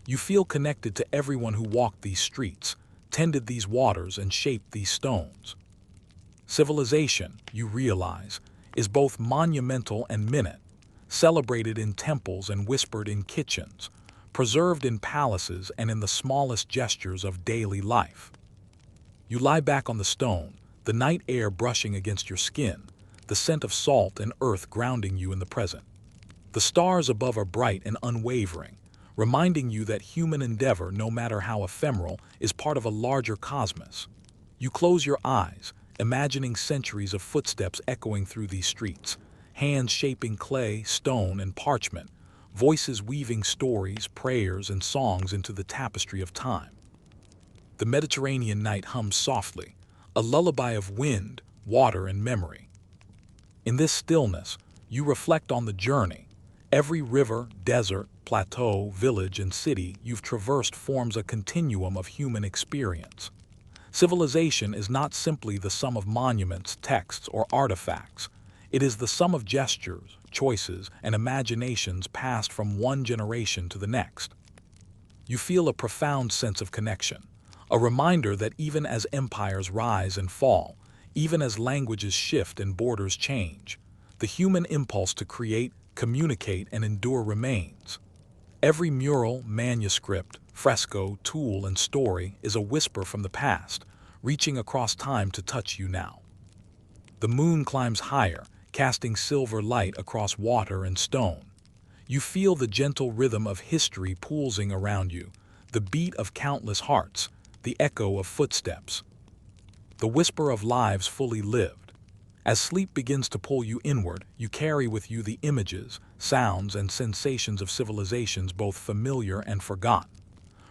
You feel connected to everyone who walked these streets, tended these waters, and shaped these stones. Civilization, you realize, is both monumental and minute, celebrated in temples and whispered in kitchens, preserved in palaces and in the smallest gestures of daily life. You lie back on the stone, the night air brushing against your skin, the scent of salt and earth grounding you in the present. The stars above are bright and unwavering, reminding you that human endeavor, no matter how ephemeral, is part of a larger cosmos. You close your eyes, imagining centuries of footsteps echoing through these streets, hands shaping clay, stone, and parchment, voices weaving stories, prayers, and songs into the tapestry of time. The Mediterranean night hums softly, a lullaby of wind, water, and memory. In this stillness, you reflect on the journey. Every river, desert, plateau, village, and city you've traversed forms a continuum of human experience. Civilization is not simply the sum of monuments, texts, or artifacts. It is the sum of gestures, choices, and imaginations passed from one generation to the next. You feel a profound sense of connection, a reminder that even as empires rise and fall, even as languages shift and borders change, the human impulse to create, communicate, and endure remains. Every mural, manuscript, fresco, tool, and story is a whisper from the past, reaching across time to touch you now. The moon climbs higher, casting silver light across water and stone. You feel the gentle rhythm of history pulsing around you, the beat of countless hearts, the echo of footsteps, the whisper of lives fully lived. As sleep begins to pull you inward, you carry with you the images, sounds, and sensations of civilizations both familiar and forgotten.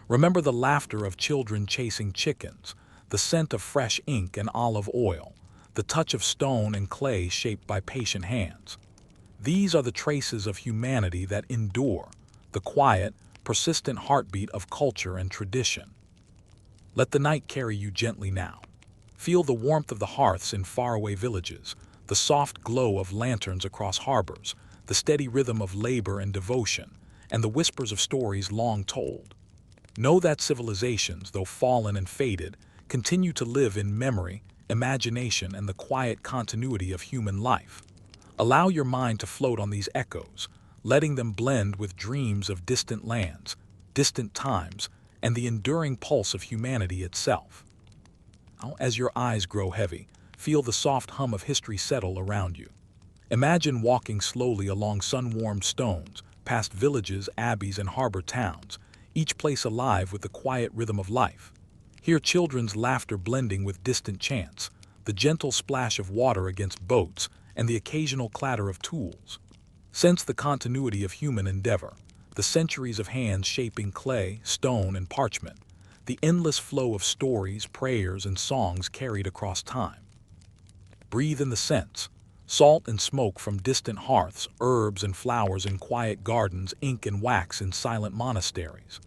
Remember the laughter of children chasing chickens, the scent of fresh ink and olive oil, the touch of stone and clay shaped by patient hands. These are the traces of humanity that endure, the quiet, persistent heartbeat of culture and tradition. Let the night carry you gently now. Feel the warmth of the hearths in faraway villages, the soft glow of lanterns across harbors, the steady rhythm of labor and devotion, and the whispers of stories long told. Know that civilizations, though fallen and faded, continue to live in memory, imagination, and the quiet continuity of human life. Allow your mind to float on these echoes, letting them blend with dreams of distant lands, distant times, and the enduring pulse of humanity itself. As your eyes grow heavy, feel the soft hum of history settle around you. Imagine walking slowly along sun-warmed stones, past villages, abbeys, and harbor towns, each place alive with the quiet rhythm of life. Hear children's laughter blending with distant chants, the gentle splash of water against boats, and the occasional clatter of tools. Sense the continuity of human endeavor, the centuries of hands shaping clay, stone, and parchment, the endless flow of stories, prayers, and songs carried across time. Breathe in the scents, salt and smoke from distant hearths, herbs and flowers in quiet gardens, ink and wax in silent monasteries.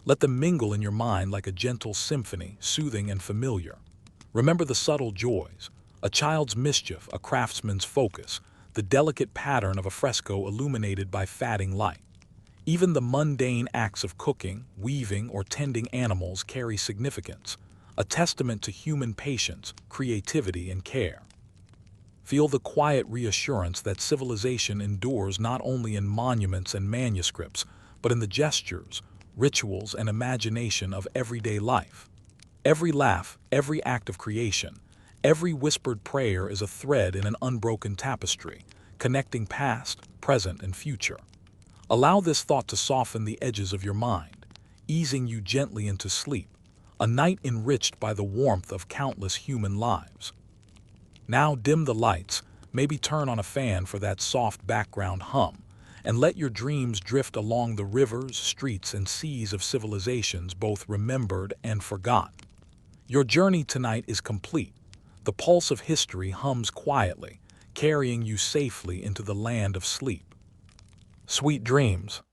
Let them mingle in your mind like a gentle symphony, soothing and familiar. Remember the subtle joys, a child's mischief, a craftsman's focus, the delicate pattern of a fresco illuminated by fading light. Even the mundane acts of cooking, weaving, or tending animals carry significance, a testament to human patience, creativity, and care. Feel the quiet reassurance that civilization endures not only in monuments and manuscripts, but in the gestures, rituals, and imagination of everyday life. Every laugh, every act of creation, every whispered prayer is a thread in an unbroken tapestry, connecting past, present, and future. Allow this thought to soften the edges of your mind, easing you gently into sleep, a night enriched by the warmth of countless human lives. Now dim the lights, maybe turn on a fan for that soft background hum, and let your dreams drift along the rivers, streets, and seas of civilizations both remembered and forgotten. Your journey tonight is complete. The pulse of history hums quietly, carrying you safely into the land of sleep. Sweet dreams.